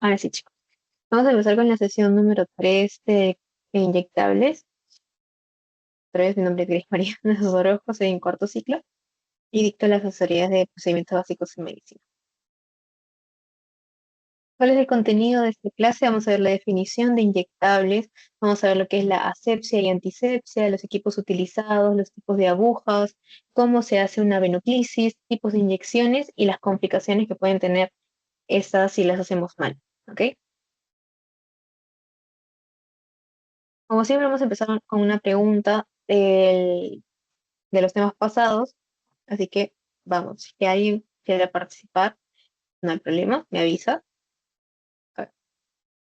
Ahora sí, chicos. Vamos a empezar con la sesión número 3 de inyectables. Otra vez, mi nombre es Grace María Nazario José en cuarto ciclo y dicto las asesorías de procedimientos básicos en medicina. ¿Cuál es el contenido de esta clase? Vamos a ver la definición de inyectables, vamos a ver lo que es la asepsia y antisepsia, los equipos utilizados, los tipos de agujas, cómo se hace una venoclisis, tipos de inyecciones y las complicaciones que pueden tener estas si las hacemos mal. ¿Ok? Como siempre, vamos a empezar con una pregunta de los temas pasados, así que vamos, si alguien quiere participar, no hay problema, me avisa. A ver,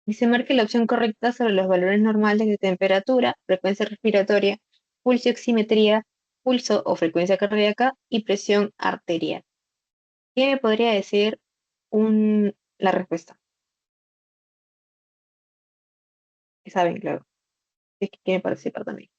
dice, marque la opción correcta sobre los valores normales de temperatura, frecuencia respiratoria, pulso oximetría, pulso o frecuencia cardíaca y presión arterial. ¿Quién me podría decir la respuesta? Que saben, claro, si es que quieren participar también.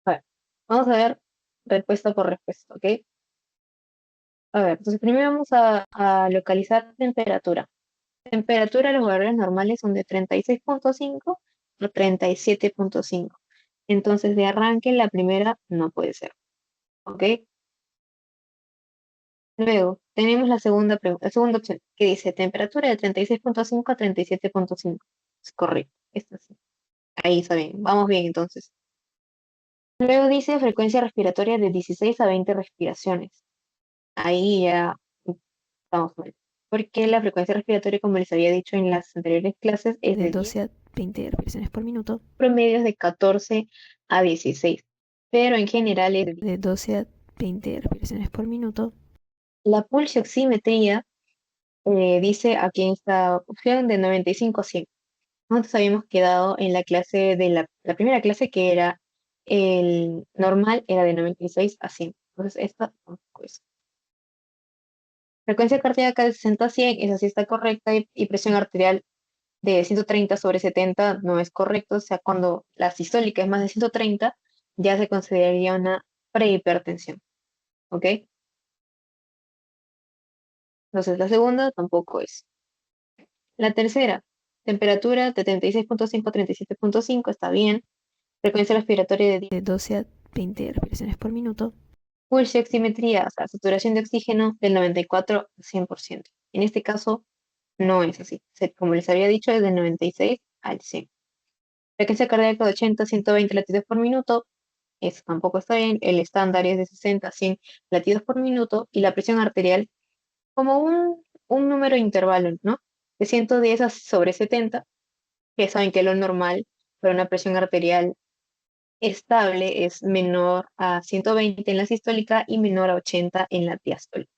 A ver, vamos a ver respuesta por respuesta, ¿ok? A ver, entonces primero vamos a localizar temperatura. Temperatura, los valores normales son de 36,5 a 37,5. Entonces, de arranque, la primera no puede ser. ¿Ok? Luego, tenemos la segunda opción, que dice temperatura de 36,5 a 37,5. Es correcto. Esta sí. Ahí está bien. Vamos bien, entonces. Luego dice frecuencia respiratoria de 16 a 20 respiraciones. Ahí ya estamos mal. Porque la frecuencia respiratoria, como les había dicho en las anteriores clases, es De de 10 12 a 20 respiraciones por minuto, promedios de 14 a 16, pero en general es de 10. de 12 a 20 respiraciones por minuto, La pulsioximetría dice aquí en esta opción de 95 a 100. Nosotros habíamos quedado en la clase de la primera clase que era el normal, era de 96 a 100. Entonces esta tampoco es. Frecuencia cardíaca de 60 a 100, esa sí está correcta, y presión arterial de 130 sobre 70 no es correcto, o sea, cuando la sistólica es más de 130, ya se consideraría una prehipertensión, ¿ok? Entonces la segunda tampoco es. La tercera, temperatura de 36,5 a 37,5 está bien. Frecuencia respiratoria de 10. de 12 a 20 respiraciones por minuto, Pulso oximetría, o sea, saturación de oxígeno del 94 a 100%. En este caso no es así. Como les había dicho, es del 96 al 100. Frecuencia cardíaca de 80 a 120 latidos por minuto. Eso tampoco está bien. El estándar es de 60 a 100 latidos por minuto. Y la presión arterial como un número de intervalo, ¿no? De 110 sobre 70, que saben que lo normal para una presión arterial estable es menor a 120 en la sistólica y menor a 80 en la diastólica.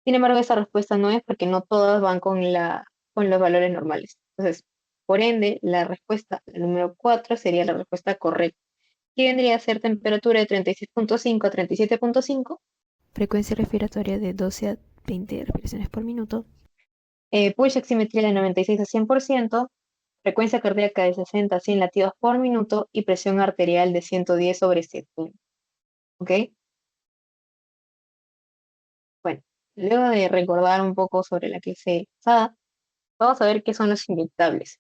Sin embargo, esa respuesta no es porque no todas van con los valores normales. Entonces, por ende, la respuesta, la número 4, sería la respuesta correcta, que vendría a ser temperatura de 36,5 a 37,5. frecuencia respiratoria de 12 a 20 respiraciones por minuto, Pulso oximetría de 96 a 100%, frecuencia cardíaca de 60 a 100 latidos por minuto y presión arterial de 110 sobre 70. ¿Ok? Bueno, luego de recordar un poco sobre la clase pasada, vamos a ver qué son los inyectables.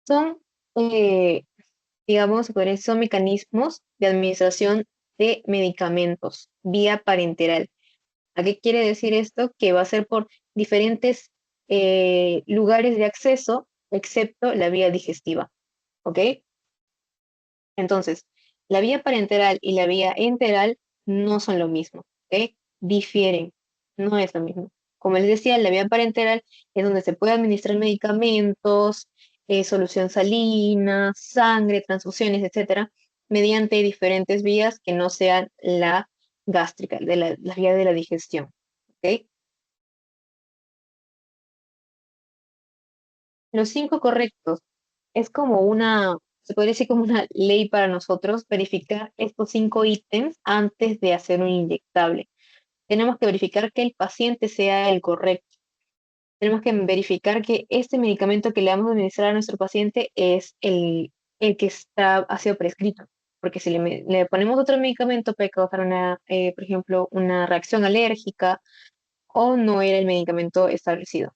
Son, eh, digamos, son mecanismos de administración de medicamentos vía parenteral. ¿A qué quiere decir esto? Que va a ser por diferentes lugares de acceso, excepto la vía digestiva. ¿Ok? Entonces, la vía parenteral y la vía enteral no son lo mismo, ¿ok? Difieren, no es lo mismo. Como les decía, la vía parenteral es donde se puede administrar medicamentos, solución salina, sangre, transfusiones, etcétera, mediante diferentes vías que no sean la gástrica, la vía de la digestión, ¿ok? Los 5 correctos es como se podría decir como una ley para nosotros verificar estos 5 ítems antes de hacer un inyectable. Tenemos que verificar que el paciente sea el correcto. tenemos que verificar que este medicamento que le vamos a administrar a nuestro paciente es el que ha sido prescrito. Porque si le ponemos otro medicamento puede causar por ejemplo, una reacción alérgica o no era el medicamento establecido.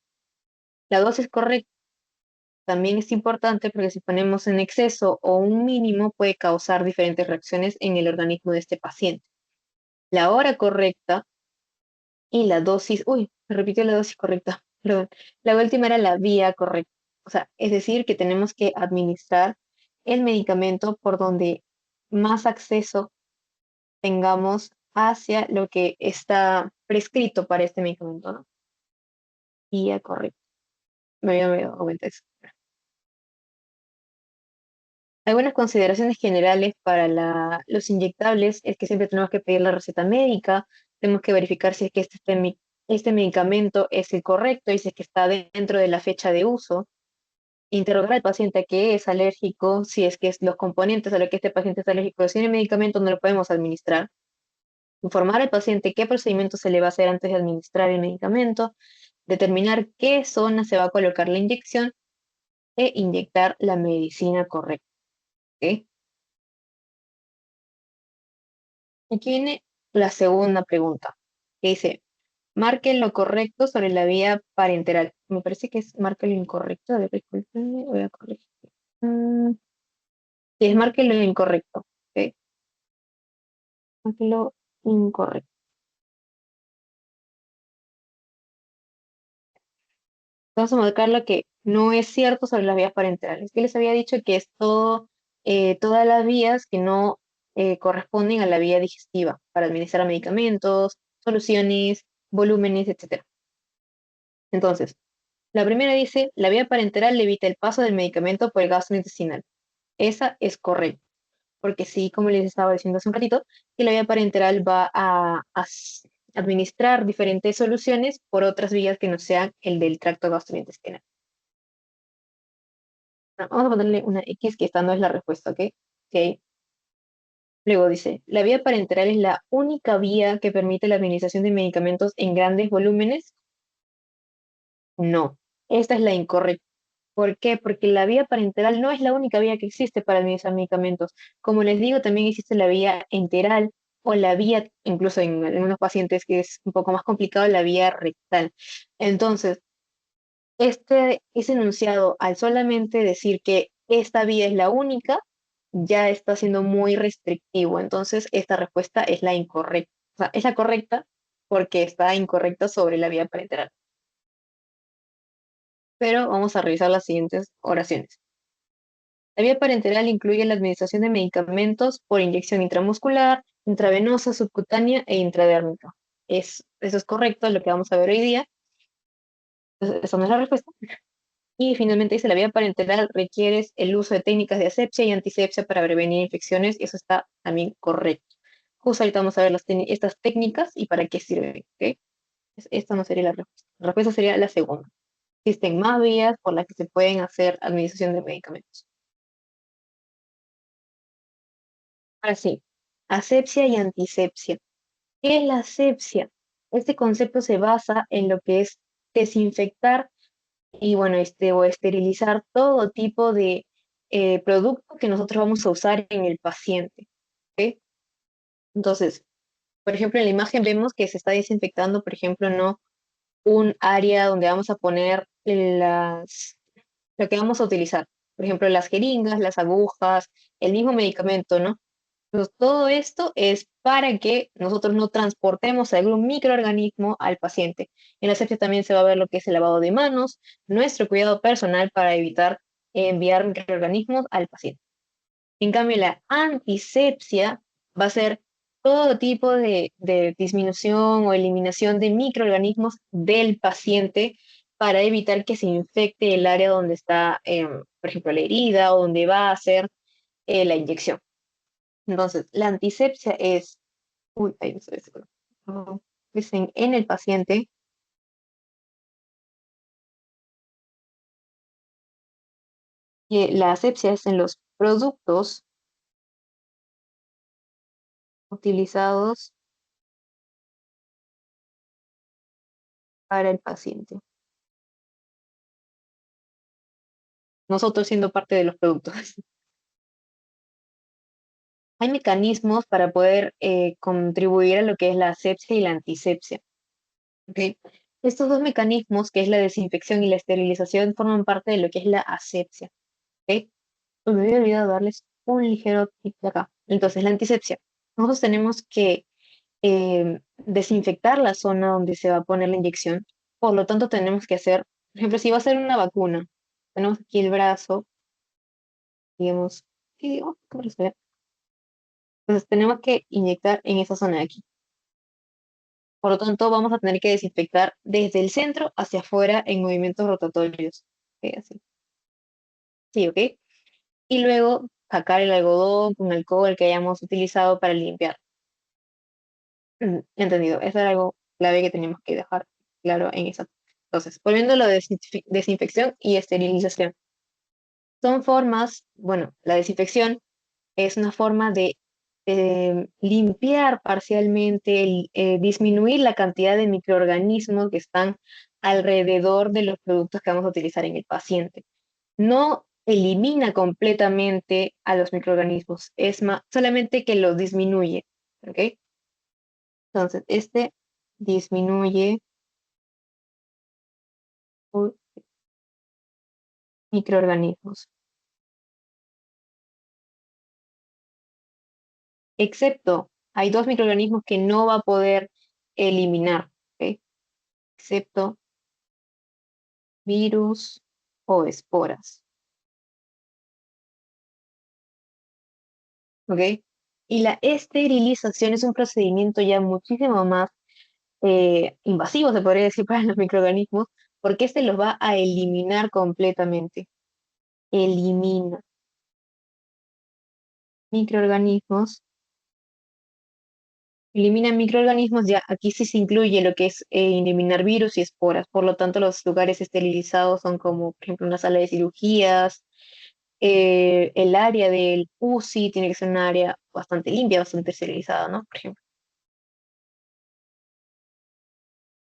La dosis correcta también es importante porque si ponemos en exceso o un mínimo puede causar diferentes reacciones en el organismo de este paciente. La hora correcta y la dosis, uy, me repitió la dosis correcta, perdón. La última era la vía correcta. O sea, es decir, que tenemos que administrar el medicamento por donde más acceso tengamos hacia lo que está prescrito para este medicamento, ¿no? Vía correcta. Me había dado cuenta de eso. Algunas consideraciones generales para los inyectables es que siempre tenemos que pedir la receta médica, tenemos que verificar si es que este medicamento es el correcto y si es que está dentro de la fecha de uso, interrogar al paciente a qué es alérgico, si es que los componentes a los que este paciente es alérgico, si el medicamento no lo podemos administrar, informar al paciente qué procedimiento se le va a hacer antes de administrar el medicamento, determinar qué zona se va a colocar la inyección e inyectar la medicina correcta. ¿Ok? Aquí viene la segunda pregunta, que dice, marque lo correcto sobre la vía parenteral. Me parece que es marque lo incorrecto. A ver, discúlpenme, voy a corregir. Mm, sí, es marque lo incorrecto. ¿Ok? Marque lo incorrecto. Vamos a marcar lo que no es cierto sobre las vías parenterales. Que les había dicho que es todas las vías que no corresponden a la vía digestiva para administrar medicamentos, soluciones, volúmenes, etcétera. Entonces, la primera dice, la vía parenteral evita el paso del medicamento por el gastrointestinal. Esa es correcta, porque sí, como les estaba diciendo hace un ratito, que la vía parenteral va a administrar diferentes soluciones por otras vías que no sean el del tracto gastrointestinal. Vamos a ponerle una X, que esta no es la respuesta, ¿ok? Ok. Luego dice, la vía parenteral es la única vía que permite la administración de medicamentos en grandes volúmenes. No, esta es la incorrecta. ¿Por qué? Porque la vía parenteral no es la única vía que existe para administrar medicamentos. Como les digo, también existe la vía enteral o la vía, incluso en algunos pacientes que es un poco más complicado, la vía rectal. Entonces, ese enunciado, al solamente decir que esta vía es la única, ya está siendo muy restrictivo. Entonces, esta respuesta es la incorrecta. O sea, es la correcta porque está incorrecta sobre la vía parenteral. Pero vamos a revisar las siguientes oraciones. La vía parenteral incluye la administración de medicamentos por inyección intramuscular, intravenosa, subcutánea e intradérmica. Eso es correcto, lo que vamos a ver hoy día. Entonces, esa no es la respuesta. Y finalmente dice, la vía parenteral requiere el uso de técnicas de asepsia y antisepsia para prevenir infecciones, y eso está también correcto. Justo ahorita vamos a ver estas técnicas y para qué sirven. ¿Ok? Esta no sería la respuesta. La respuesta sería la segunda. Existen más vías por las que se pueden hacer administración de medicamentos. Ahora sí, asepsia y antisepsia. ¿Qué es la asepsia? Este concepto se basa en lo que es desinfectar y bueno, o esterilizar todo tipo de producto que nosotros vamos a usar en el paciente. ¿Ok? Entonces, por ejemplo, en la imagen vemos que se está desinfectando, por ejemplo, no un área donde vamos a poner lo que vamos a utilizar. Por ejemplo, las jeringas, las agujas, el mismo medicamento, ¿no? Entonces, todo esto es para que nosotros no transportemos algún microorganismo al paciente. En la asepsia también se va a ver lo que es el lavado de manos, nuestro cuidado personal para evitar enviar microorganismos al paciente. En cambio, la antisepsia va a ser todo tipo de disminución o eliminación de microorganismos del paciente para evitar que se infecte el área donde está, por ejemplo, la herida o donde va a hacer la inyección. Entonces, la antisepsia es, uy, ahí no se ve seguro. Es en el paciente, y la asepsia es en los productos utilizados para el paciente. nosotros siendo parte de los productos. Hay mecanismos para poder contribuir a lo que es la asepsia y la antisepsia. ¿Ok? Estos dos mecanismos, que es la desinfección y la esterilización, forman parte de lo que es la asepsia. ¿Ok? Me había olvidado darles un ligero tip de acá. Entonces, la antisepsia. Nosotros tenemos que desinfectar la zona donde se va a poner la inyección. Por lo tanto, tenemos que hacer, por ejemplo, si va a ser una vacuna, tenemos aquí el brazo, digamos, y digo, ¿cómo se ve? Entonces, tenemos que inyectar en esa zona de aquí. Por lo tanto, vamos a tener que desinfectar desde el centro hacia afuera en movimientos rotatorios. Ok, así. Sí, ¿ok? Y luego sacar el algodón con alcohol que hayamos utilizado para limpiar. Entendido. Eso era algo clave que teníamos que dejar claro en esa. Entonces, volviendo a lo de desinfección y esterilización. Son formas, bueno, la desinfección es una forma de limpiar parcialmente, disminuir la cantidad de microorganismos que están alrededor de los productos que vamos a utilizar en el paciente. No elimina completamente a los microorganismos, es más, solamente que los disminuye. ¿Ok? Entonces, este disminuye por microorganismos, excepto hay dos microorganismos que no va a poder eliminar, ¿ok? Excepto virus o esporas, ¿ok? Y la esterilización es un procedimiento ya muchísimo más invasivo, se podría decir, para los microorganismos, porque este los va a eliminar completamente. Elimina microorganismos. Elimina microorganismos, ya aquí sí se incluye lo que es eliminar virus y esporas. Por lo tanto, los lugares esterilizados son como, por ejemplo, una sala de cirugías, el área del UCI tiene que ser un área bastante limpia, bastante esterilizada, ¿no? Por ejemplo,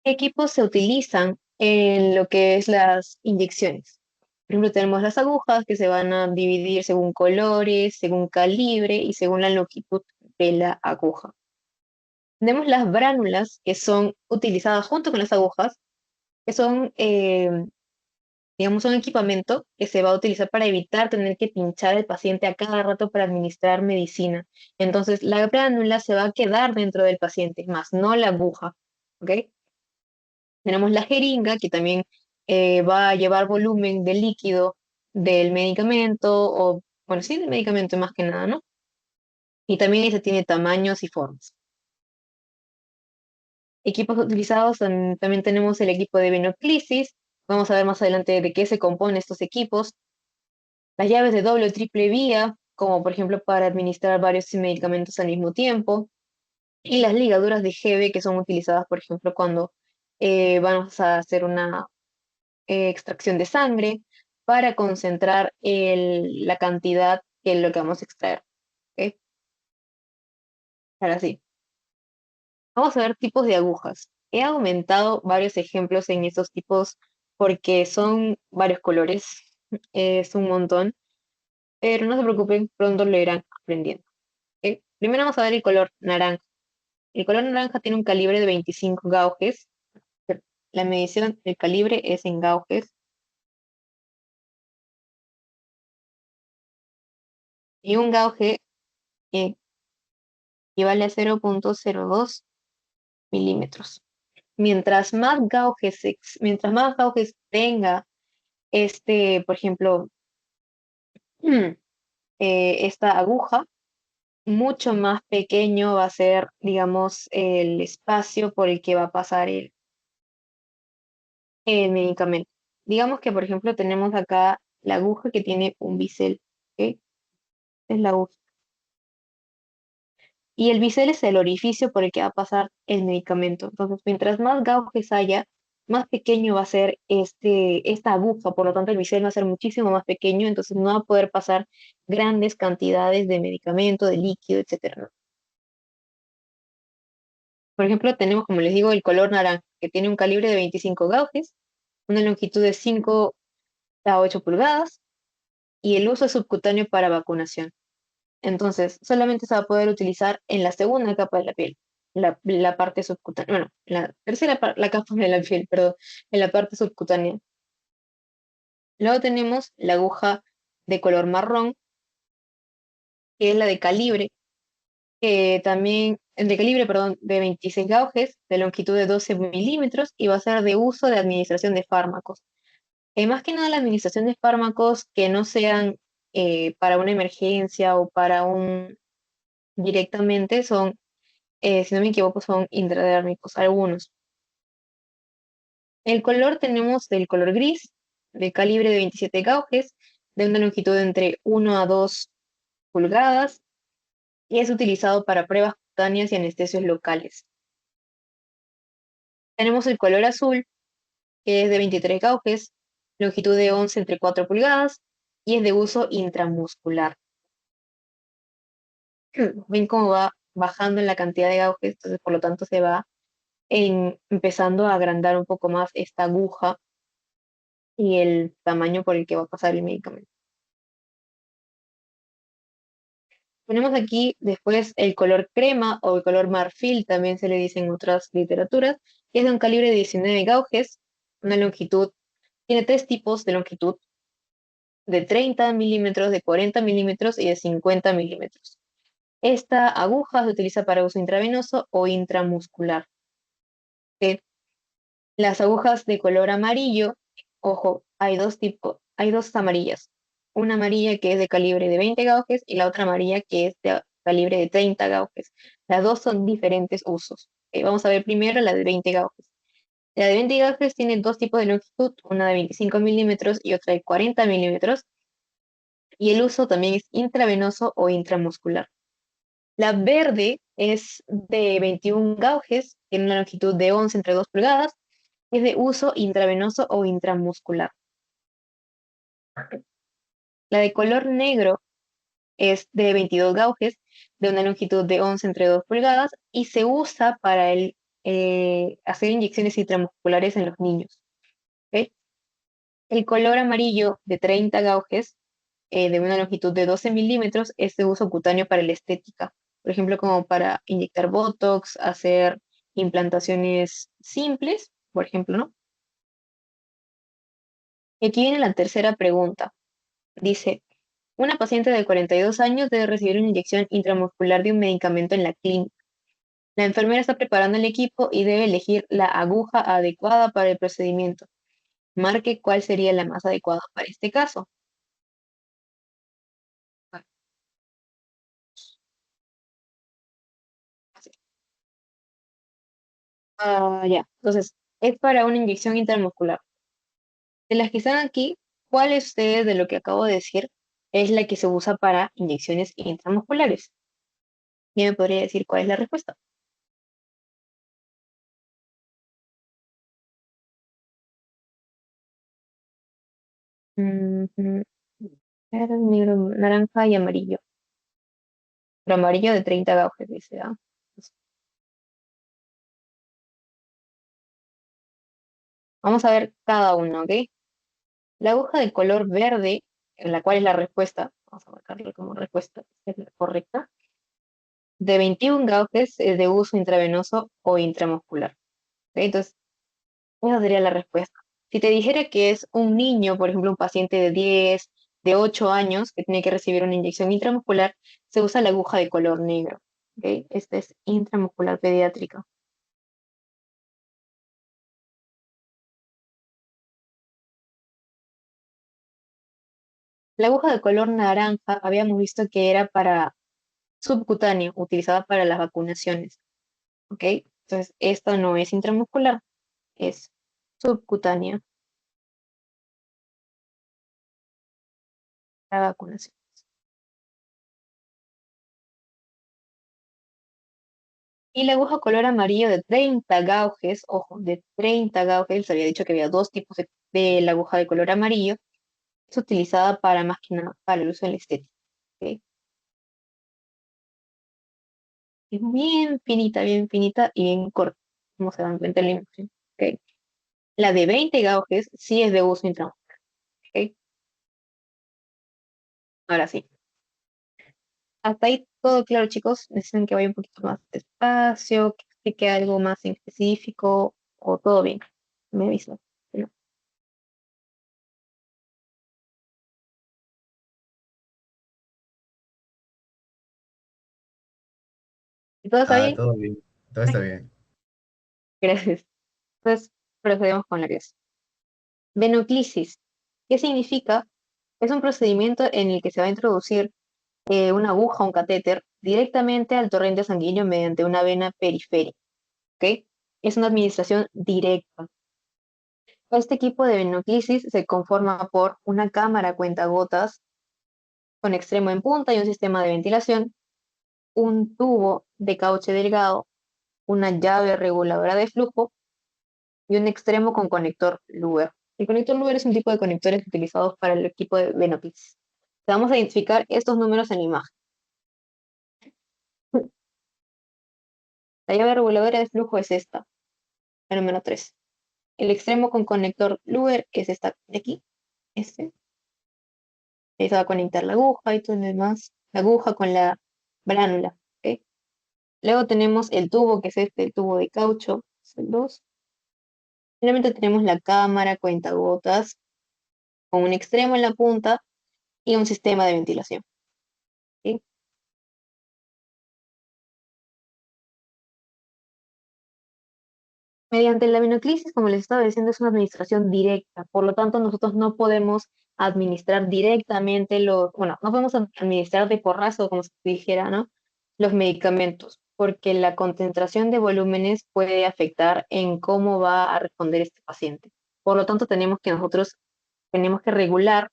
¿qué equipos se utilizan en lo que es las inyecciones? Por ejemplo, tenemos las agujas que se van a dividir según colores, según calibre y según la longitud de la aguja. Tenemos las bránulas que son utilizadas junto con las agujas, que son, digamos, un equipamiento que se va a utilizar para evitar tener que pinchar al paciente a cada rato para administrar medicina. Entonces, la gránula se va a quedar dentro del paciente, más no la aguja. ¿Ok? Tenemos la jeringa, que también va a llevar volumen de líquido del medicamento, o, bueno, sí, del medicamento más que nada, ¿no? Y también ese tiene tamaños y formas. Equipos utilizados, también tenemos el equipo de venoclisis. Vamos a ver más adelante de qué se compone estos equipos. Las llaves de doble o triple vía, como por ejemplo para administrar varios medicamentos al mismo tiempo. Y las ligaduras de Hebe, que son utilizadas, por ejemplo, cuando vamos a hacer una extracción de sangre para concentrar la cantidad que es lo que vamos a extraer. ¿Ok? Ahora sí. Vamos a ver tipos de agujas. He aumentado varios ejemplos en estos tipos porque son varios colores, es un montón, pero no se preocupen, pronto lo irán aprendiendo. ¿Ok? Primero vamos a ver el color naranja. El color naranja tiene un calibre de 25 gauges. La medición del calibre es en gauges y un gauge eh, equivale a 0,02 milímetros. Mientras más gauges tenga por ejemplo, esta aguja, mucho más pequeño va a ser, digamos, el espacio por el que va a pasar el medicamento. Digamos que, por ejemplo, tenemos acá la aguja que tiene un bisel, ¿ok? Es la aguja. Y el bisel es el orificio por el que va a pasar el medicamento. Entonces, mientras más gauges haya, más pequeño va a ser esta aguja, por lo tanto el bisel va a ser muchísimo más pequeño, entonces no va a poder pasar grandes cantidades de medicamento, de líquido, etcétera, ¿no? Por ejemplo, tenemos, como les digo, el color naranja, que tiene un calibre de 25 gauges, una longitud de 5 a 8 pulgadas, y el uso es subcutáneo para vacunación. Entonces, solamente se va a poder utilizar en la segunda capa de la piel, la parte subcutánea, bueno, la tercera la capa de la piel, perdón, en la parte subcutánea. Luego tenemos la aguja de color marrón, que es la de calibre, que también, de calibre, perdón, de 26 gauges, de longitud de 12 milímetros, y va a ser de uso de administración de fármacos. Más que nada la administración de fármacos que no sean para una emergencia o para un directamente son, si no me equivoco, son intradérmicos, algunos. El color tenemos del color gris, de calibre de 27 gauges, de una longitud de entre 1 a 2 pulgadas, y es utilizado para pruebas cutáneas y anestesios locales. Tenemos el color azul, que es de 23 gauges, longitud de 11 entre 4 pulgadas, y es de uso intramuscular. Ven cómo va bajando en la cantidad de gauges, entonces por lo tanto se va empezando a agrandar un poco más esta aguja y el tamaño por el que va a pasar el medicamento. Tenemos aquí después el color crema o el color marfil, también se le dice en otras literaturas, que es de un calibre de 19 gauges, una longitud, tiene tres tipos de longitud, de 30 milímetros, de 40 milímetros y de 50 milímetros. Esta aguja se utiliza para uso intravenoso o intramuscular. ¿Ok? Las agujas de color amarillo, ojo, hay dos tipos, hay dos amarillas. Una amarilla que es de calibre de 20 gauges y la otra amarilla que es de calibre de 30 gauges. Las dos son diferentes usos. Vamos a ver primero la de 20 gauges. La de 20 gauges tiene dos tipos de longitud, una de 25 milímetros y otra de 40 milímetros, y el uso también es intravenoso o intramuscular. La verde es de 21 gauges, tiene una longitud de 11 entre 2 pulgadas, es de uso intravenoso o intramuscular. La de color negro es de 22 gauges, de una longitud de 11 entre 2 pulgadas, y se usa para hacer inyecciones intramusculares en los niños. ¿Ok? El color amarillo de 30 gauges, de una longitud de 12 milímetros, es de uso cutáneo para la estética. Por ejemplo, como para inyectar Botox, hacer implantaciones simples, por ejemplo, ¿no? Y aquí viene la tercera pregunta. Dice, una paciente de 42 años debe recibir una inyección intramuscular de un medicamento en la clínica. La enfermera está preparando el equipo y debe elegir la aguja adecuada para el procedimiento. Marque cuál sería la más adecuada para este caso. Ya. Entonces, es para una inyección intramuscular. De las que están aquí, ¿cuál de ustedes de lo que acabo de decir es la que se usa para inyecciones intramusculares? ¿Quién me podría decir cuál es la respuesta? Ujú. Era negro, naranja y amarillo. Pero amarillo de 30 gauges, dice. ¿Ah? Vamos a ver cada uno, ¿ok? La aguja de color verde, en la cual es la respuesta, vamos a marcarla como respuesta, es la correcta, de 21 gauges es de uso intravenoso o intramuscular. ¿Ok? Entonces, esa sería la respuesta. Si te dijera que es un niño, por ejemplo, un paciente de 10, de 8 años, que tiene que recibir una inyección intramuscular, se usa la aguja de color negro. ¿Ok? Esta es intramuscular pediátrica. La aguja de color naranja habíamos visto que era para subcutáneo, utilizada para las vacunaciones. ¿Ok? Entonces, esto no es intramuscular, es subcutánea, la vacunación. Y la aguja color amarillo de 30 gauges, ojo, de 30 gauges, les había dicho que había dos tipos de la aguja de color amarillo, es utilizada para más que nada para el uso en la estética. ¿Ok? Es bien finita y bien corta, como se dan cuenta en la imagen. ¿Ok? La de 20 gauges sí es de uso intramuscular. ¿Ok? Ahora sí. Hasta ahí todo claro, chicos. Necesitan que vaya un poquito más despacio, que explique algo más en específico, o todo bien. Me aviso. ¿No? ¿Y todo está Ah, bien? todo bien, todo está bien. Gracias. Entonces, procedemos con la clase. Venoclisis. ¿Qué significa? Es un procedimiento en el que se va a introducir una aguja o un catéter directamente al torrente sanguíneo mediante una vena periférica. ¿Ok? Es una administración directa. Este equipo de venoclisis se conforma por una cámara cuentagotas con extremo en punta y un sistema de ventilación, un tubo de cauche delgado, una llave reguladora de flujo y un extremo con conector Luer. El conector Luer es un tipo de conectores utilizados para el equipo de venoclisis. Vamos a identificar estos números en la imagen. La llave reguladora de flujo es esta, la número 3. El extremo con conector Luer es esta de aquí, este. Ahí se va a conectar la aguja y todo lo demás. La aguja con la bránula. ¿Ok? Luego tenemos el tubo, que es este, el tubo de caucho, es el 2. Finalmente tenemos la cámara cuentagotas con un extremo en la punta y un sistema de ventilación. ¿Ok? Mediante la venoclisis, como les estaba diciendo, es una administración directa. Por lo tanto, nosotros no podemos administrar directamente bueno, no podemos administrar de porrazo, como se dijera, ¿no? Los medicamentos, porque la concentración de volúmenes puede afectar en cómo va a responder este paciente. Por lo tanto, nosotros tenemos que regular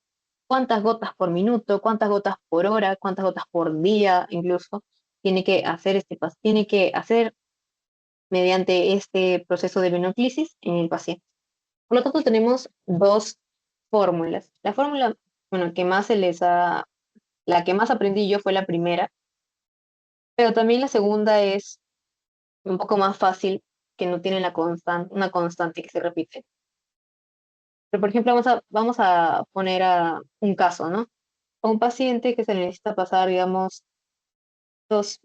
cuántas gotas por minuto, cuántas gotas por hora, cuántas gotas por día, incluso, tiene que hacer mediante este proceso de venoclisis en el paciente. Por lo tanto, tenemos dos fórmulas. La fórmula, bueno, la que más aprendí yo fue la primera, pero también la segunda es un poco más fácil, que no tiene una constante que se repite. Pero, por ejemplo, vamos a poner a un caso, ¿no? A un paciente que se le necesita pasar, digamos,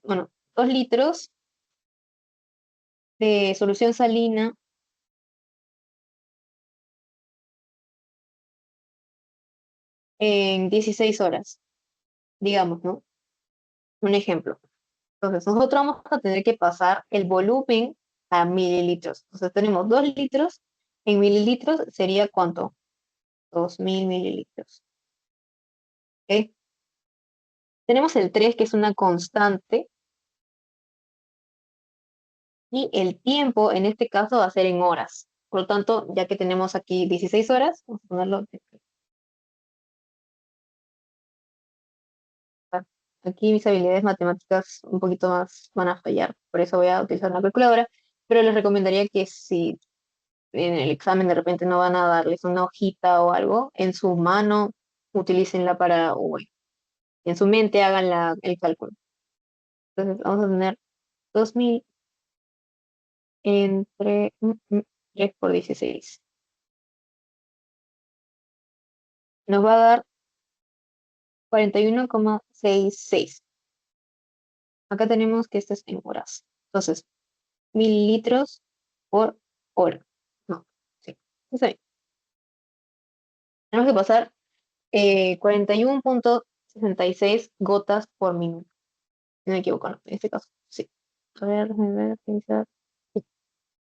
bueno, 2 litros de solución salina en 16 horas, digamos, ¿no? Un ejemplo. Entonces, nosotros vamos a tener que pasar el volumen a mililitros. Entonces, tenemos 2 litros. En mililitros sería ¿cuánto? 2000 mililitros. ¿Ok? Tenemos el 3 que es una constante, y el tiempo en este caso va a ser en horas. Por lo tanto, ya que tenemos aquí 16 horas, vamos a ponerlo. Aquí mis habilidades matemáticas un poquito más van a fallar, por eso voy a utilizar una calculadora, pero les recomendaría que si en el examen de repente no van a darles una hojita o algo, en su mano utilícenla o bueno, en su mente hagan el cálculo. Entonces vamos a tener 2000 entre 3 por 16. Nos va a dar 41,66. Acá tenemos que esto es en horas. Entonces, mililitros por hora. No, sí, está bien. Tenemos que pasar 41,66 gotas por minuto. No me equivoco, no, en este caso, sí. A ver, déjame ver, revisar. Sí,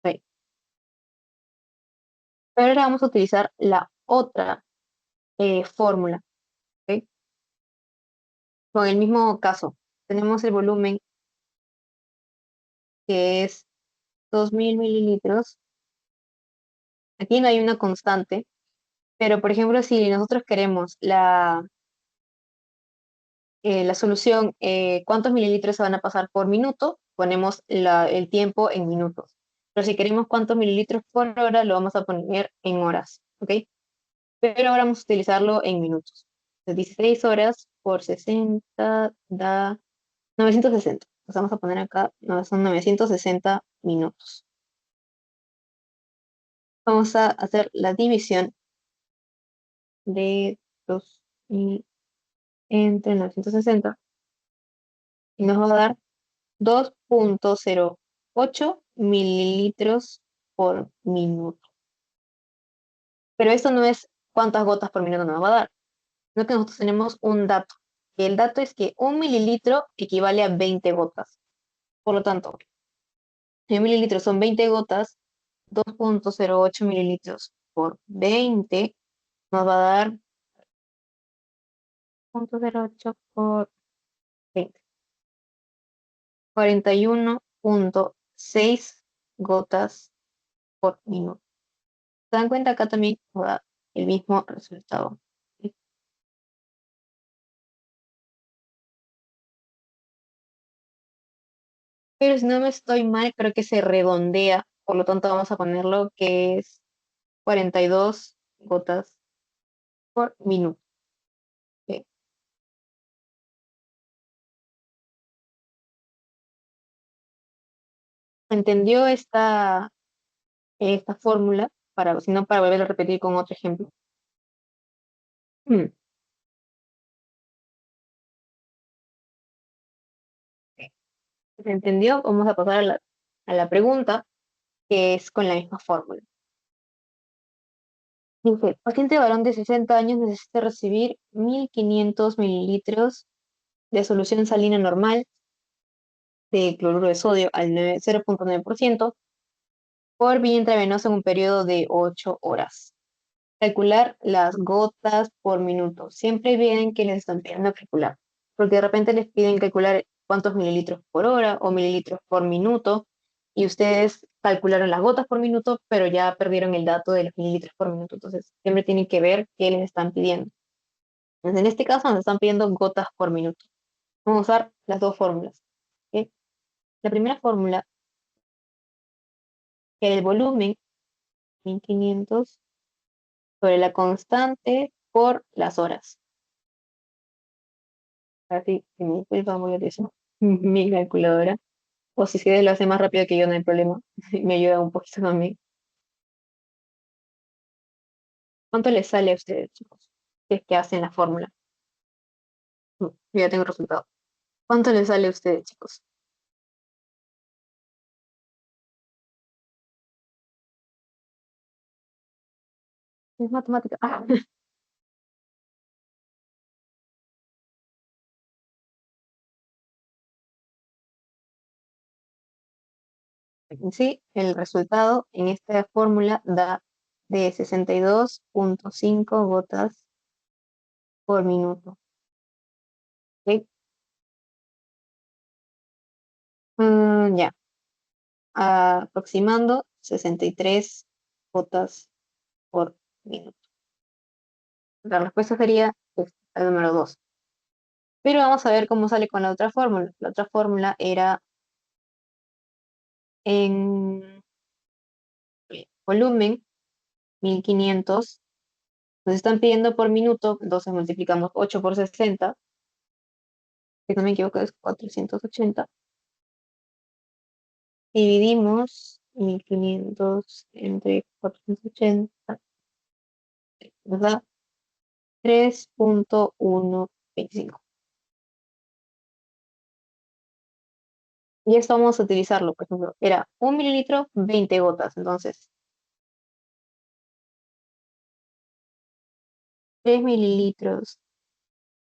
ahí. Pero ahora vamos a utilizar la otra fórmula, ¿ok? Con el mismo caso. Tenemos el volumen que es 2000 mililitros. Aquí no hay una constante, pero por ejemplo, si nosotros queremos la solución, cuántos mililitros se van a pasar por minuto, ponemos el tiempo en minutos. Pero si queremos cuántos mililitros por hora, lo vamos a poner en horas, ¿ok? Pero ahora vamos a utilizarlo en minutos. Entonces, 16 horas por 60 da 960. Entonces vamos a poner acá, no, son 960 minutos. Vamos a hacer la división de 2000 entre 960 y nos va a dar 2,08 mililitros por minuto. Pero esto no es cuántas gotas por minuto nos va a dar, sino que nosotros tenemos un dato. Y el dato es que un mililitro equivale a 20 gotas. Por lo tanto, 100 mililitros son 20 gotas, 2,08 mililitros por 20 nos va a dar 0,08 por 20, 41,6 gotas por minuto. ¿Se dan cuenta? Acá también nos da el mismo resultado. ¿Sí? Pero si no me estoy mal, creo que se redondea, por lo tanto vamos a ponerlo que es 42 gotas por minuto. ¿Sí? ¿Entendió esta fórmula? Si no, para volver a repetir con otro ejemplo. Mm, ¿Se entendió? Vamos a pasar a la pregunta, que es con la misma fórmula. Dice, el paciente varón de 60 años necesita recibir 1.500 mililitros de solución salina normal de cloruro de sodio al 0,9% por vía intravenosa en un periodo de 8 horas. Calcular las gotas por minuto. Siempre bien que les están pidiendo calcular, porque de repente les piden calcular cuántos mililitros por hora o mililitros por minuto, y ustedes calcularon las gotas por minuto, pero ya perdieron el dato de los mililitros por minuto. Entonces, siempre tienen que ver qué les están pidiendo. Entonces, en este caso, nos están pidiendo gotas por minuto. Vamos a usar las dos fórmulas. ¿Ok? La primera fórmula, que el volumen 1.500 sobre la constante por las horas. Así que me disculpan, voy a utilizar mi calculadora. O si ustedes lo hacen más rápido que yo, no hay problema. Me ayuda un poquito también. ¿Cuánto les sale a ustedes, chicos? Si es que hacen la fórmula. Yo ya tengo el resultado. ¿Cuánto les sale a ustedes, chicos? Es matemática. Ah, sí, el resultado en esta fórmula da de 62,5 gotas por minuto. ¿Ok? Ya, aproximando 63 gotas por minuto. La respuesta sería el número 2. Pero vamos a ver cómo sale con la otra fórmula. La otra fórmula era en volumen 1.500. Nos están pidiendo por minuto, entonces multiplicamos 8 por 60, si no me equivoco es 480. Dividimos 1.500 entre 480, nos da 3,125. Y esto vamos a utilizarlo, por ejemplo, era 1 mililitro, 20 gotas. Entonces, 3 mililitros,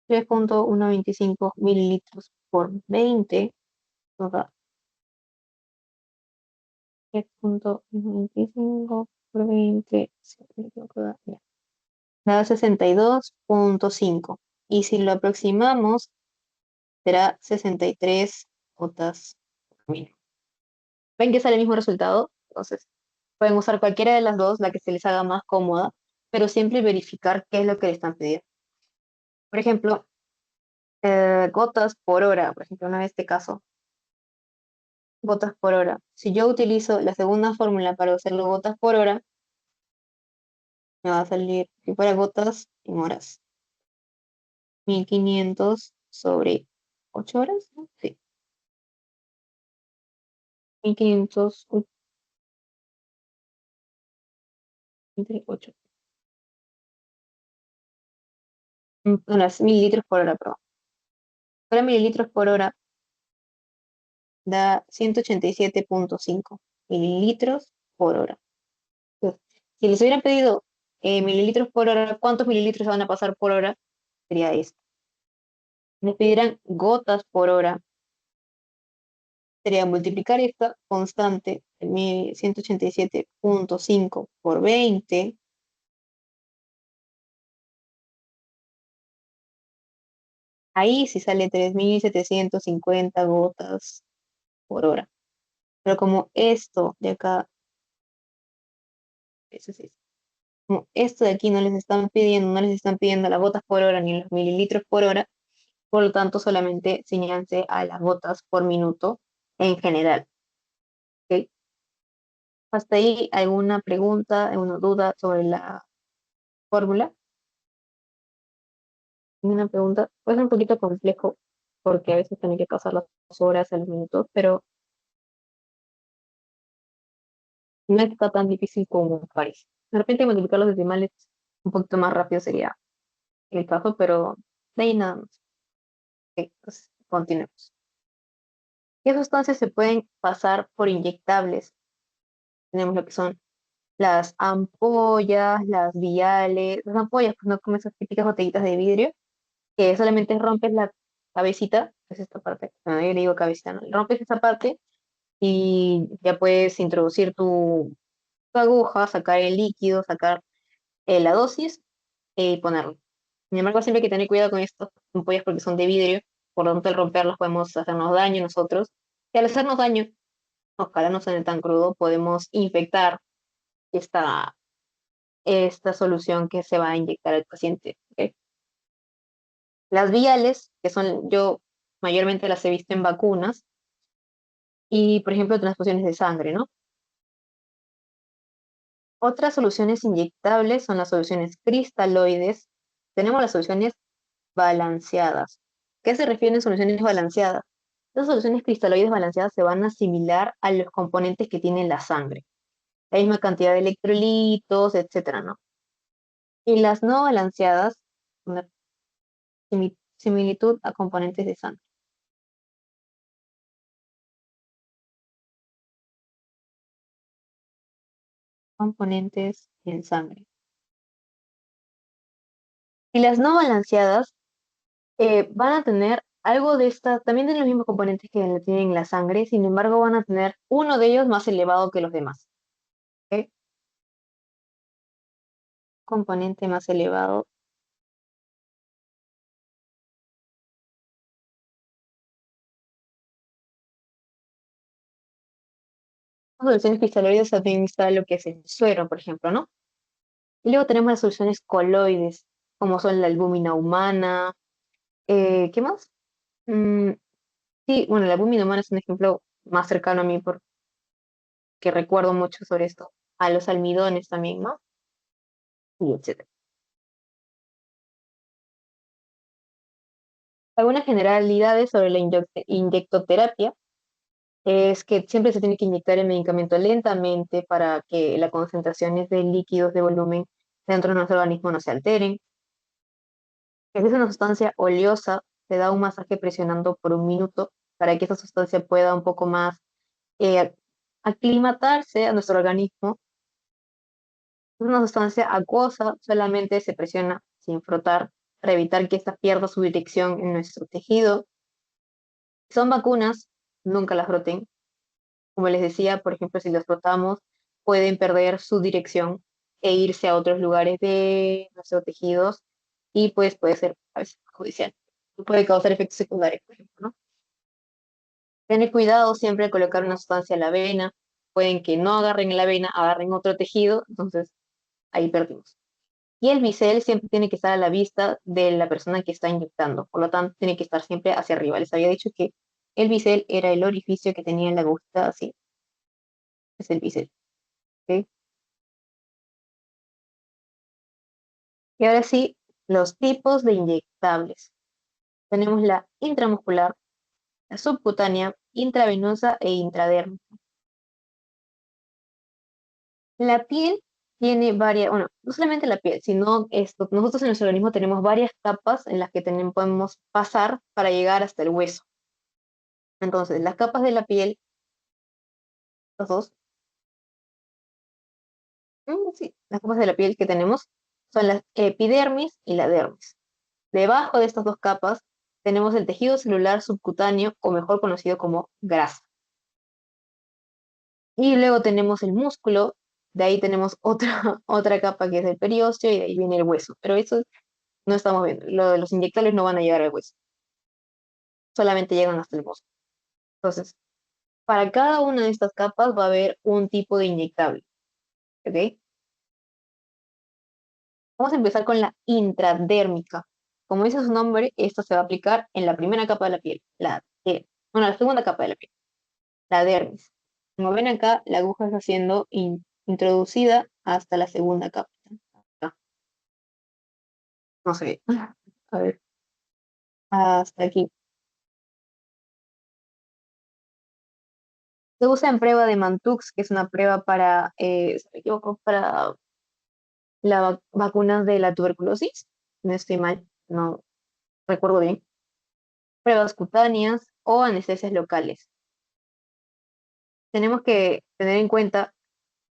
3,125 mililitros por 20 nos da 3,125 por 20, si no me equivoco, da 62,5. Y si lo aproximamos, será 63 gotas por minuto. ¿Ven que sale el mismo resultado? Entonces, pueden usar cualquiera de las dos, la que se les haga más cómoda, pero siempre verificar qué es lo que le están pidiendo. Por ejemplo, gotas por hora, por ejemplo, en este caso, gotas por hora. Si yo utilizo la segunda fórmula para hacerlo gotas por hora, me va a salir, si fuera gotas en horas, 1.500 sobre 8 horas, ¿no? Sí, 1.500 entre 8. unas mililitros por hora, perdón. Para mililitros por hora da 187,5 mililitros por hora. Entonces, si les hubieran pedido mililitros por hora, ¿cuántos mililitros van a pasar por hora? Sería esto. Les pidieran gotas por hora, sería multiplicar esta constante, 187,5 por 20. Ahí sí sale 3.750 gotas por hora. Pero como esto de acá, eso sí, como esto de aquí no les están pidiendo las gotas por hora ni los mililitros por hora, por lo tanto solamente ciñanse a las gotas por minuto en general. ¿Ok? ¿Hasta ahí alguna pregunta, alguna duda sobre la fórmula? Una pregunta, puede ser un poquito complejo porque a veces tienen que pasar las horas a los minutos, pero no está tan difícil como parece. De repente multiplicar los decimales un poquito más rápido sería el caso, pero de ahí nada más. Ok, entonces, continuemos. ¿Qué sustancias se pueden pasar por inyectables? Tenemos lo que son las ampollas, las viales, las ampollas, pues no como esas típicas botellitas de vidrio, que solamente rompes la cabecita, es esta parte, bueno, yo le digo cabecita, ¿no? Rompes esa parte y ya puedes introducir tu aguja, sacar el líquido, sacar la dosis y ponerlo. Sin embargo, siempre hay que tener cuidado con estas ampollas porque son de vidrio, por lo tanto al romperlas podemos hacernos daño nosotros, y al hacernos daño, ojalá no suene tan crudo, podemos infectar esta, esta solución que se va a inyectar al paciente. ¿Ok? Las viales, que son, yo mayormente las he visto en vacunas y, por ejemplo, transfusiones de sangre, ¿no? Otras soluciones inyectables son las soluciones cristaloides. Tenemos las soluciones balanceadas. ¿Qué se refieren a soluciones balanceadas? Las soluciones cristaloides balanceadas se van a asimilar a los componentes que tiene la sangre. La misma cantidad de electrolitos, etcétera, ¿no? Y las no balanceadas, una similitud a componentes de sangre. Componentes en sangre. Y las no balanceadas van a tener algo de esta, también tienen los mismos componentes que tienen la sangre, sin embargo van a tener uno de ellos más elevado que los demás. ¿Ok? Componente más elevado. Las soluciones cristaloides también está lo que es el suero, por ejemplo, ¿no? Y luego tenemos las soluciones coloides, como son la albúmina humana. ¿Qué más? Mm, sí, bueno, la albúmina humana es un ejemplo más cercano a mí porque recuerdo mucho sobre esto. A los almidones también, ¿no? Y etcétera. Algunas generalidades sobre la inyectoterapia es que siempre se tiene que inyectar el medicamento lentamente para que las concentraciones de líquidos de volumen dentro de nuestro organismo no se alteren. Si es una sustancia oleosa, se da un masaje presionando por un minuto para que esa sustancia pueda un poco más eh, aclimatarse a nuestro organismo. Es una sustancia acuosa, solamente se presiona sin frotar para evitar que ésta pierda su dirección en nuestro tejido. Si son vacunas, nunca las froten. Como les decía, por ejemplo, si las frotamos, pueden perder su dirección e irse a otros lugares de nuestros tejidos y pues puede ser a veces perjudicial. Puede causar efectos secundarios, por ejemplo, ¿no? Tener cuidado siempre al colocar una sustancia en la vena. Pueden que no agarren en la vena, agarren otro tejido, entonces ahí perdimos. Y el bisel siempre tiene que estar a la vista de la persona que está inyectando, por lo tanto tiene que estar siempre hacia arriba. Les había dicho que el bisel era el orificio que tenía la agujita así, es el bisel. ¿Ok? Y ahora sí, los tipos de inyectables. Tenemos la intramuscular, la subcutánea, intravenosa e intradermal. La piel tiene varias, bueno, no solamente la piel, sino esto, nosotros en nuestro organismo tenemos varias capas en las que podemos pasar para llegar hasta el hueso. Entonces, las capas de la piel, los dos, sí, las capas de la piel que tenemos son la epidermis y la dermis. Debajo de estas dos capas tenemos el tejido celular subcutáneo, o mejor conocido como grasa. Y luego tenemos el músculo, de ahí tenemos otra, otra capa que es el periósteo y de ahí viene el hueso. Pero eso no estamos viendo. Lo de los inyectables no van a llegar al hueso, solamente llegan hasta el músculo. Entonces, para cada una de estas capas va a haber un tipo de inyectable. ¿Ok? Vamos a empezar con la intradérmica. Como dice su nombre, esto se va a aplicar en la primera capa de la piel, bueno, la segunda capa de la piel, la dermis. Como ven acá, la aguja está siendo introducida hasta la segunda capa. Acá. No se ve. A ver, hasta aquí. Se usa en prueba de Mantux, que es una prueba para, si no me equivoco, para las vacunas de la tuberculosis. No estoy mal, no recuerdo bien. Pruebas cutáneas o anestesias locales. Tenemos que tener en cuenta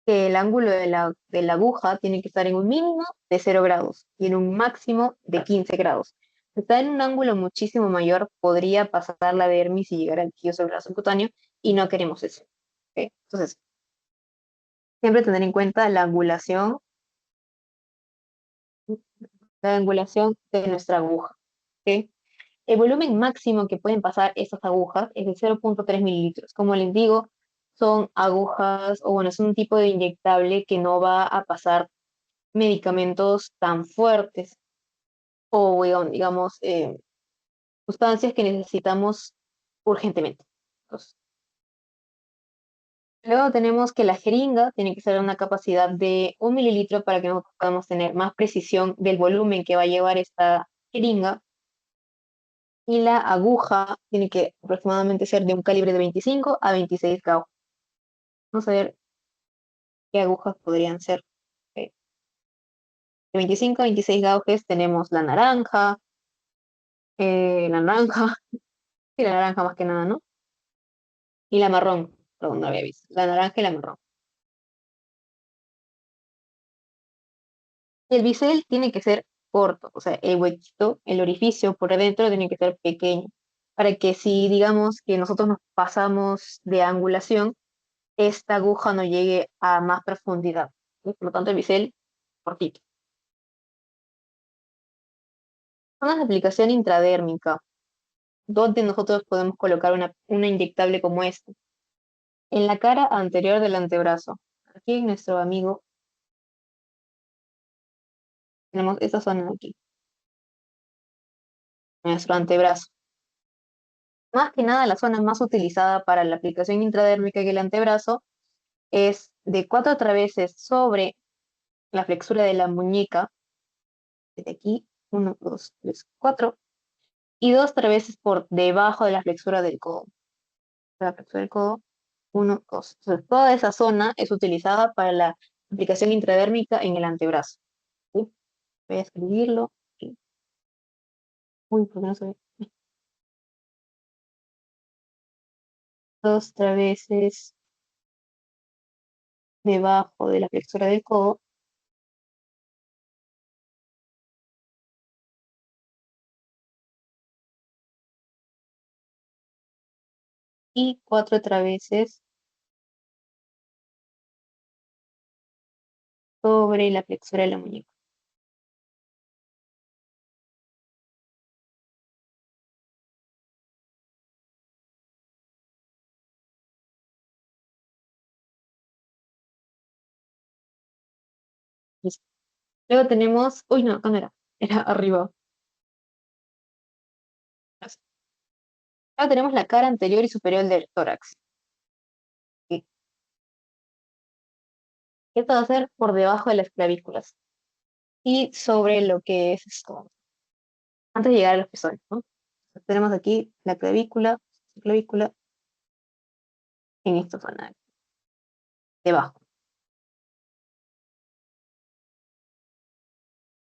que el ángulo de la aguja tiene que estar en un mínimo de 0 grados y en un máximo de 15 grados. Si está en un ángulo muchísimo mayor, podría pasar la dermis y llegar al tejido celular subcutáneo y no queremos eso. ¿Ok? Entonces, siempre tener en cuenta la angulación de nuestra aguja. ¿Ok? El volumen máximo que pueden pasar estas agujas es de 0,3 mililitros. Como les digo, son agujas, o bueno, es un tipo de inyectable que no va a pasar medicamentos tan fuertes o, bueno, digamos, sustancias que necesitamos urgentemente. Entonces, luego tenemos que la jeringa tiene que ser una capacidad de 1 mililitro para que nosotros podamos tener más precisión del volumen que va a llevar esta jeringa. Y la aguja tiene que aproximadamente ser de un calibre de 25 a 26 gauge. Vamos a ver qué agujas podrían ser. De 25 a 26 gauges tenemos la naranja, y la naranja más que nada, ¿no? Y la marrón, perdón, no había visto. La naranja y la marrón. El bisel tiene que ser corto, o sea, el huequito, el orificio por adentro tiene que ser pequeño, para que si digamos que nosotros nos pasamos de angulación, esta aguja no llegue a más profundidad. ¿Sí? Por lo tanto, el bisel cortito. Zonas de aplicación intradérmica, donde nosotros podemos colocar una inyectable como esta. En la cara anterior del antebrazo. Aquí en nuestro amigo tenemos esta zona de aquí, nuestro antebrazo. Más que nada, la zona más utilizada para la aplicación intradérmica en el antebrazo es de 4 traveses sobre la flexura de la muñeca, desde aquí, 1, 2, 3, 4, y 2 traveses por debajo de la flexura del codo. La flexura del codo, 1, 2. Entonces, toda esa zona es utilizada para la aplicación intradérmica en el antebrazo. ¿Sí? Voy a escribirlo. Sí. Uy, ¿por qué no se ve? 2 traveses debajo de la flexura del codo y 4 traveses sobre la flexura de la muñeca. Listo. Luego tenemos, uy, no, ¿dónde era? Era arriba. Luego tenemos la cara anterior y superior del tórax. Y esto va a ser por debajo de las clavículas y sobre lo que es esto, antes de llegar a los pezones, ¿no? Tenemos aquí la clavícula en esta zona, debajo.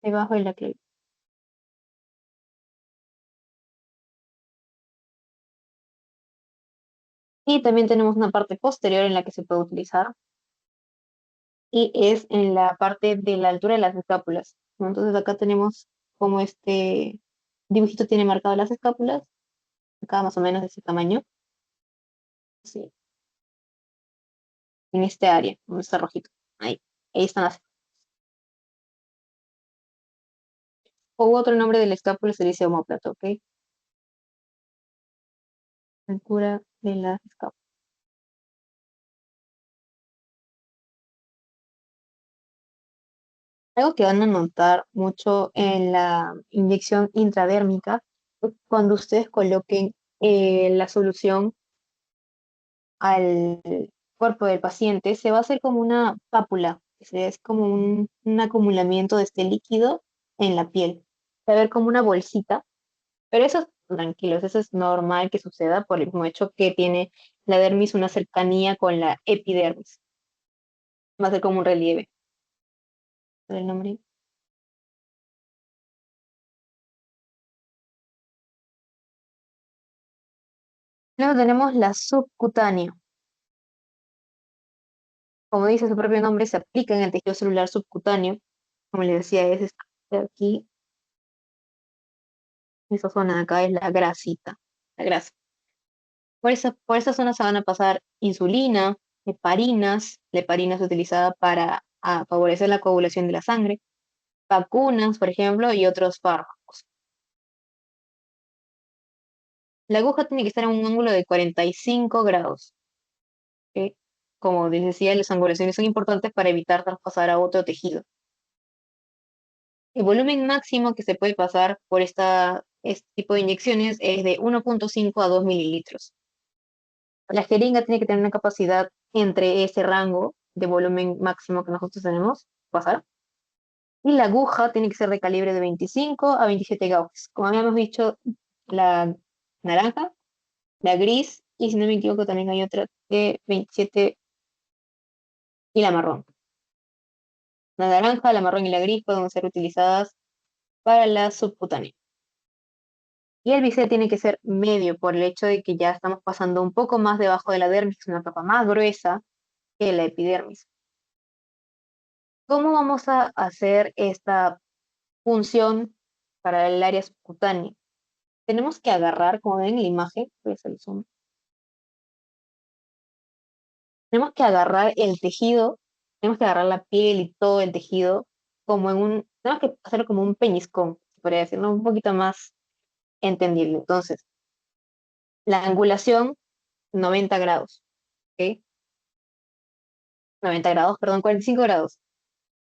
debajo de la clavícula. Y también tenemos una parte posterior en la que se puede utilizar y es en la parte de la altura de las escápulas, ¿no? Entonces acá tenemos como este dibujito tiene marcado las escápulas, acá más o menos de ese tamaño, sí, en este área, donde está rojito. Ahí, ahí están las. O otro nombre del escápula se dice omóplato, ¿ok? Altura de las escápulas. Algo que van a notar mucho en la inyección intradérmica es cuando ustedes coloquen la solución al cuerpo del paciente, se va a hacer como una pápula, es como un acumulamiento de este líquido en la piel. Se va a ver como una bolsita, pero eso, tranquilos, eso es normal que suceda por el mismo hecho que tiene la dermis una cercanía con la epidermis. Va a ser como un relieve. ¿El nombre? Luego tenemos la subcutánea. Como dice su propio nombre, se aplica en el tejido celular subcutáneo. Como les decía, es esta de aquí, esa zona de acá es la grasita, la grasa. Por esa zona se van a pasar insulina, heparinas. La heparina es utilizada para favorecer la coagulación de la sangre, vacunas, por ejemplo, y otros fármacos. La aguja tiene que estar en un ángulo de 45 grados. ¿Ok? Como les decía, las angulaciones son importantes para evitar traspasar a otro tejido. El volumen máximo que se puede pasar por este tipo de inyecciones es de 1,5 a 2 mililitros. La jeringa tiene que tener una capacidad entre ese rango de volumen máximo que nosotros tenemos, pasar. Y la aguja tiene que ser de calibre de 25 a 27 gauges. Como habíamos dicho, la naranja, la gris, y si no me equivoco también hay otra de 27 y la marrón. La naranja, la marrón y la gris pueden ser utilizadas para la subcutánea. Y el bisel tiene que ser medio por el hecho de que ya estamos pasando un poco más debajo de la dermis, que es una capa más gruesa que la epidermis. ¿Cómo vamos a hacer esta función para el área subcutánea? Tenemos que agarrar, como ven en la imagen, voy a hacer el zoom. Tenemos que agarrar el tejido, tenemos que agarrar la piel y todo el tejido tenemos que hacerlo como un peñiscón, se podría decir, ¿no? Un poquito más entendible. Entonces, la angulación, 90 grados, ¿ok? 90 grados, perdón, 45 grados.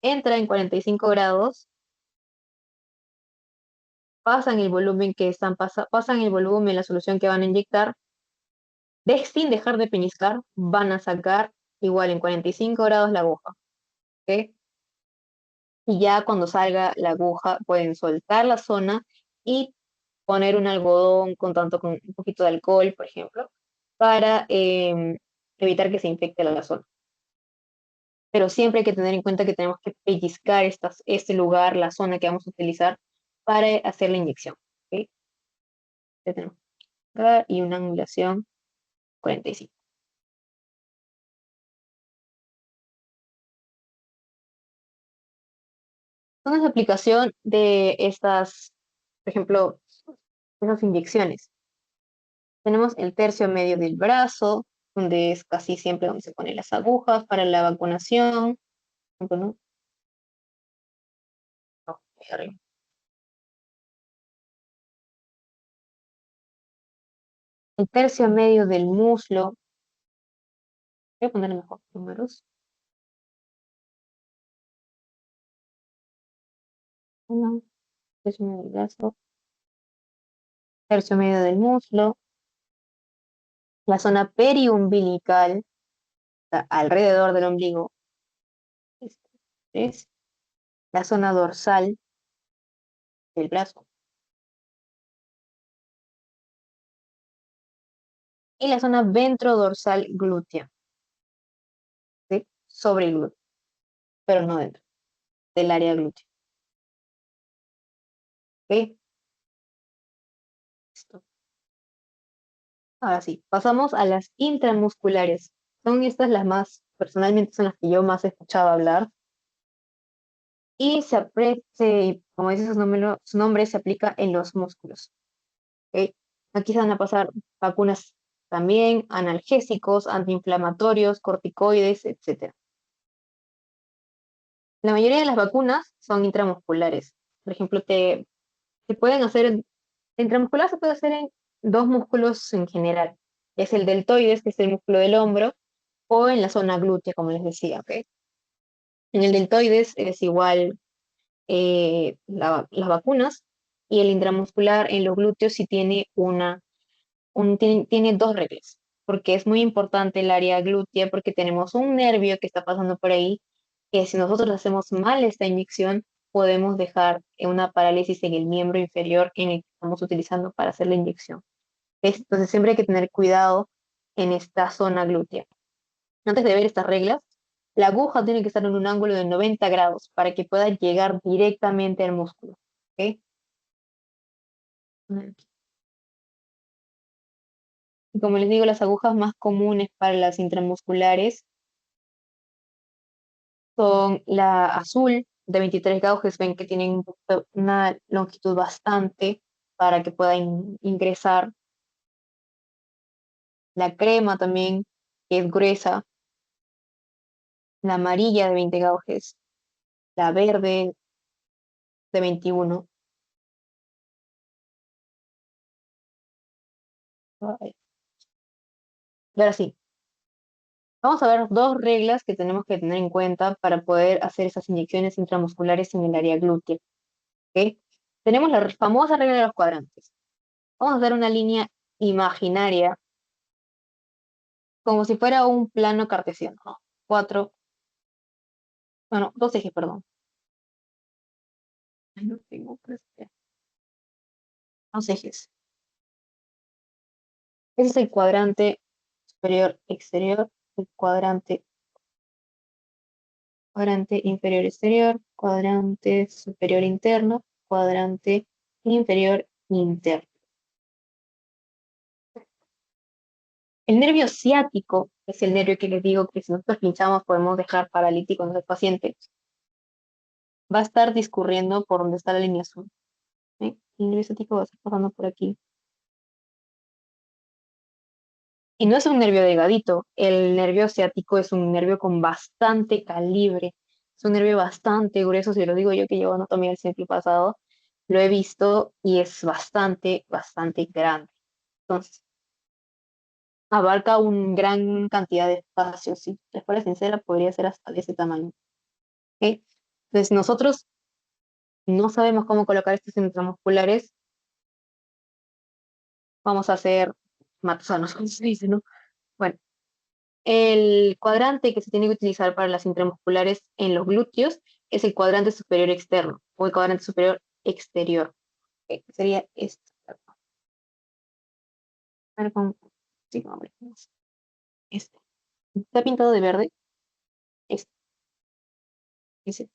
Entra en 45 grados, pasan el volumen que pasan el volumen, la solución que van a inyectar, sin dejar de peñiscar, van a sacar igual en 45 grados la aguja, ¿ok? Y ya cuando salga la aguja pueden soltar la zona y poner un algodón con un poquito de alcohol, por ejemplo, para evitar que se infecte la zona. Pero siempre hay que tener en cuenta que tenemos que pellizcar este lugar, la zona que vamos a utilizar para hacer la inyección. ¿Ok? Ya tenemos acá y una angulación 45. Una aplicación de estas, por ejemplo, esas inyecciones. Tenemos el tercio medio del brazo, donde es casi siempre donde se ponen las agujas para la vacunación. ¿No? No, ahí arriba. El tercio medio del muslo. Voy a poner mejor números. Uno, tercio medio del brazo, tercio medio del muslo, la zona periumbilical, alrededor del ombligo, este, es la zona dorsal del brazo y la zona ventrodorsal glútea, ¿sí? Sobre el glúteo, pero no dentro del área glútea. ¿Ok? Listo. Ahora sí, pasamos a las intramusculares. Son estas las más, personalmente son las que yo más he escuchado hablar. Y como dice su nombre, se aplica en los músculos. ¿Ok? Aquí se van a pasar vacunas también, analgésicos, antiinflamatorios, corticoides, etcétera. La mayoría de las vacunas son intramusculares. Por ejemplo, se pueden hacer, intramuscular se puede hacer en dos músculos en general. Es el deltoides, que es el músculo del hombro, o en la zona glútea, como les decía, ¿ok? En el deltoides es igual las vacunas, y el intramuscular en los glúteos sí tiene tiene dos reglas, porque es muy importante el área glútea, porque tenemos un nervio que está pasando por ahí, que si nosotros hacemos mal esta inyección, podemos dejar una parálisis en el miembro inferior en el que estamos utilizando para hacer la inyección. Entonces siempre hay que tener cuidado en esta zona glútea. Antes de ver estas reglas, la aguja tiene que estar en un ángulo de 90 grados para que pueda llegar directamente al músculo. ¿Ok? Y como les digo, las agujas más comunes para las intramusculares son la azul de 23 gauges. Ven que tienen una longitud bastante para que pueda ingresar. La crema también, que es gruesa. La amarilla de 20 gauges. La verde de 21. Ay, y ahora sí, vamos a ver dos reglas que tenemos que tener en cuenta para poder hacer esas inyecciones intramusculares en el área glútea. ¿Ok? Tenemos la famosa regla de los cuadrantes. Vamos a hacer una línea imaginaria, como si fuera un plano cartesiano, ¿no? Cuatro, bueno, dos ejes, perdón. Ay, no tengo, pues, dos ejes. Ese es el cuadrante superior exterior, el cuadrante inferior exterior, cuadrante superior interno, cuadrante inferior interno. El nervio ciático es el nervio que les digo que si nosotros pinchamos podemos dejar paralítico a nuestro paciente. Va a estar discurriendo por donde está la línea azul. ¿Sí? El nervio ciático va a estar pasando por aquí. Y no es un nervio delgadito. El nervio ciático es un nervio con bastante calibre. Es un nervio bastante grueso. Si lo digo yo que llevo anatomía el siglo pasado, lo he visto y es bastante, bastante grande. Entonces, abarca una gran cantidad de espacio. Si les parece sincera, podría ser hasta de ese tamaño. ¿Ok? Entonces, nosotros no sabemos cómo colocar estos intramusculares. Vamos a hacer matosanos, como se dice, ¿no? Bueno, el cuadrante que se tiene que utilizar para las intramusculares en los glúteos es el cuadrante superior externo o el cuadrante superior exterior. Ok, sería este. A ver, sí, hombre, este. Está pintado de verde. Este, dice,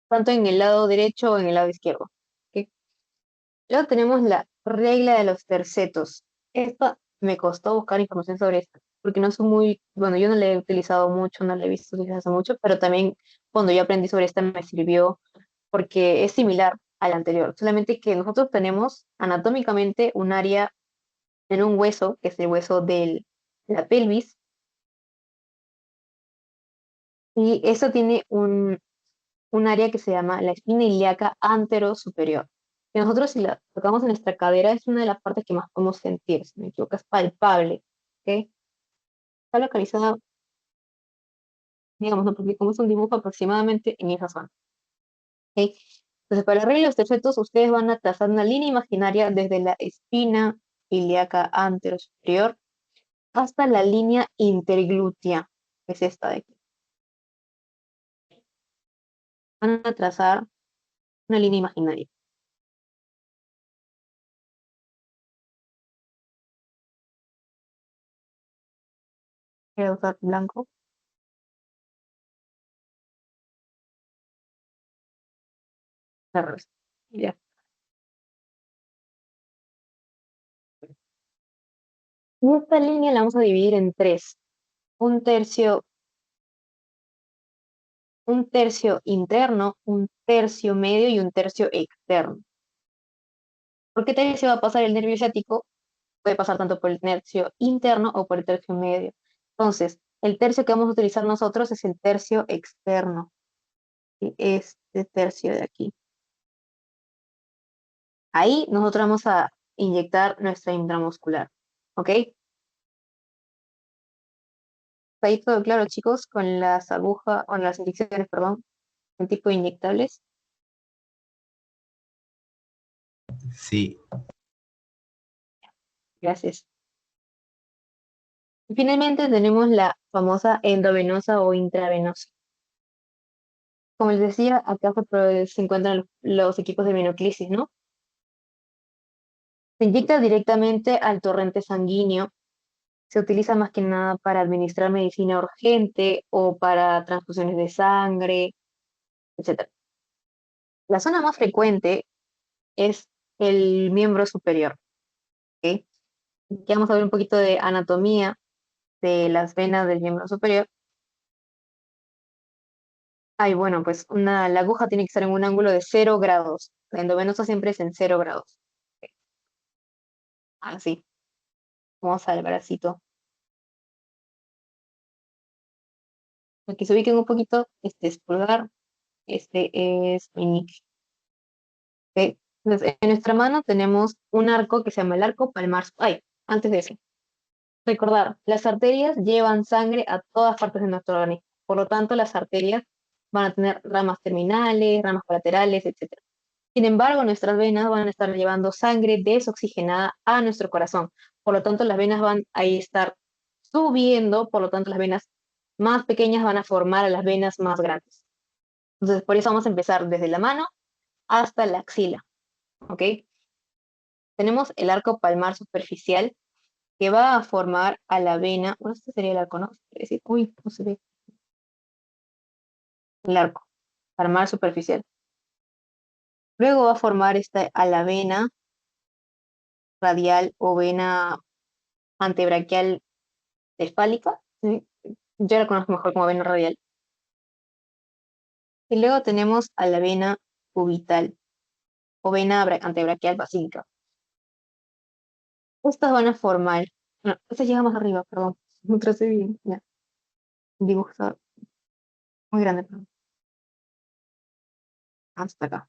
tanto en el lado derecho o en el lado izquierdo. Ok. Luego tenemos la regla de los tercetos. Esta me costó buscar información sobre esta, porque no soy muy, bueno, yo no la he utilizado mucho, no la he visto utilizar hace mucho, pero también cuando yo aprendí sobre esta me sirvió porque es similar al anterior, solamente que nosotros tenemos anatómicamente un área en un hueso, que es el hueso de la pelvis, y eso tiene un área que se llama la espina ilíaca anterosuperior. Y nosotros si la tocamos en nuestra cadera es una de las partes que más podemos sentir, si no me equivoco, es palpable, ¿ok? Está localizada, digamos, ¿no? Porque como es un dibujo aproximadamente en esa zona, ¿ok? Entonces, para la regla de los tercetos, ustedes van a trazar una línea imaginaria desde la espina ilíaca anterosuperior hasta la línea interglútea, que es esta de aquí. Van a trazar una línea imaginaria. Voy a usar blanco. Al revés. Ya. Y esta línea la vamos a dividir en tres. Un tercio, un tercio interno, un tercio medio y un tercio externo. ¿Por qué tercio va a pasar el nervio ciático? Puede pasar tanto por el tercio interno o por el tercio medio. Entonces, el tercio que vamos a utilizar nosotros es el tercio externo, y este tercio de aquí. Ahí nosotros vamos a inyectar nuestra intramuscular. ¿Ok? ¿Está ahí todo claro, chicos? Con las agujas, con las inyecciones, perdón, el tipo de inyectables. Sí, Gracias. Y finalmente tenemos la famosa endovenosa o intravenosa. Como les decía, acá se encuentran los equipos de venoclisis, ¿no? Se inyecta directamente al torrente sanguíneo. Se utiliza más que nada para administrar medicina urgente o para transfusiones de sangre, etcétera. La zona más frecuente es el miembro superior. ¿Ok? Aquí vamos a ver un poquito de anatomía de las venas del miembro superior. Ay, bueno, pues la aguja tiene que estar en un ángulo de 0 grados. La endovenosa siempre es en 0 grados. Ok, así, vamos al bracito. Para que se ubiquen un poquito, este es pulgar, este es meñique. ¿Ok? Entonces, en nuestra mano tenemos un arco que se llama el arco palmar. Ay, antes de eso, recordar, las arterias llevan sangre a todas partes de nuestro organismo. Por lo tanto, las arterias van a tener ramas terminales, ramas colaterales, etcétera. Sin embargo, nuestras venas van a estar llevando sangre desoxigenada a nuestro corazón. Por lo tanto, las venas van a estar subiendo, por lo tanto, las venas más pequeñas van a formar a las venas más grandes. Entonces, por eso vamos a empezar desde la mano hasta la axila, ¿ok? Tenemos el arco palmar superficial que va a formar a la vena, bueno, este sería el arco, ¿no? Es decir, uy, no se ve el arco palmar superficial. Luego va a formar a la vena radial o vena antebraquial cefálica, ¿sí? Yo la conozco mejor como vena radial. Y luego tenemos a la vena cubital o vena antebraquial basílica. Estas van a formar, no, esta llega más arriba, perdón, no tracé bien, ya, dibujo muy grande, perdón, hasta acá.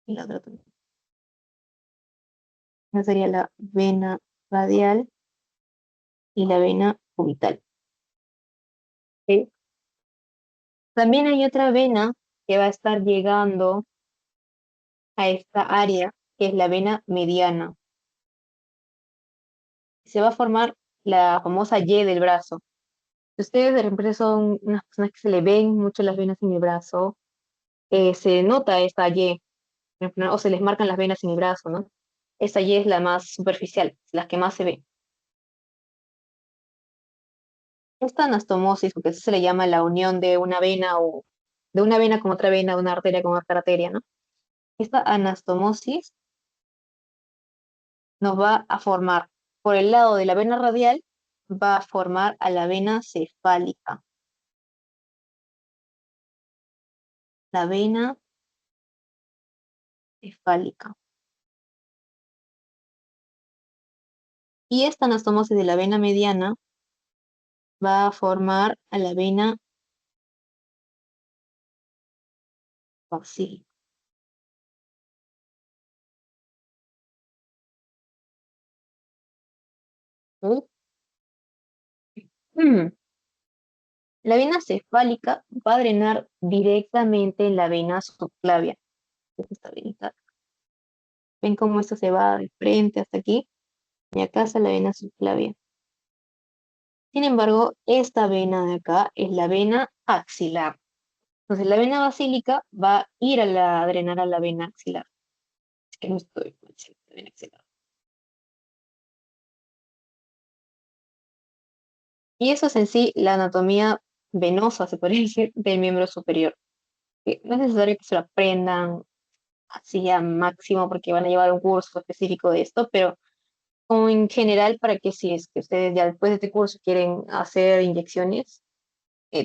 Y la otra también. Esa sería la vena radial y la vena cubital. ¿Ok? También hay otra vena que va a estar llegando a esta área, que es la vena mediana. Se va a formar la famosa Y del brazo. Si ustedes de repente son unas personas que se le ven mucho las venas en el brazo, se nota esta Y, por ejemplo, o se les marcan las venas en el brazo, ¿no? Esta Y es la más superficial, la que más se ve. Esta anastomosis, porque eso se le llama la unión de una vena o de una vena con otra vena, de una arteria con otra arteria, ¿no? Esta anastomosis nos va a formar, por el lado de la vena radial, va a formar a la vena cefálica. La vena cefálica. Y esta anastomosis de la vena mediana va a formar a la vena basílica. ¿Ok? Mm. La vena cefálica va a drenar directamente en la vena subclavia. Esta venita. ¿Ven cómo esto se va de frente hasta aquí? Y acá está la vena subclavia. Sin embargo, esta vena de acá es la vena axilar. Entonces, la vena basílica va a ir a drenar a la vena axilar. Es que no estoy con la vena axilar. Y eso es en sí la anatomía venosa, se podría decir, del miembro superior. Que no es necesario que se lo aprendan así a máximo porque van a llevar un curso específico de esto, pero como en general para que si es que ustedes ya después de este curso quieren hacer inyecciones,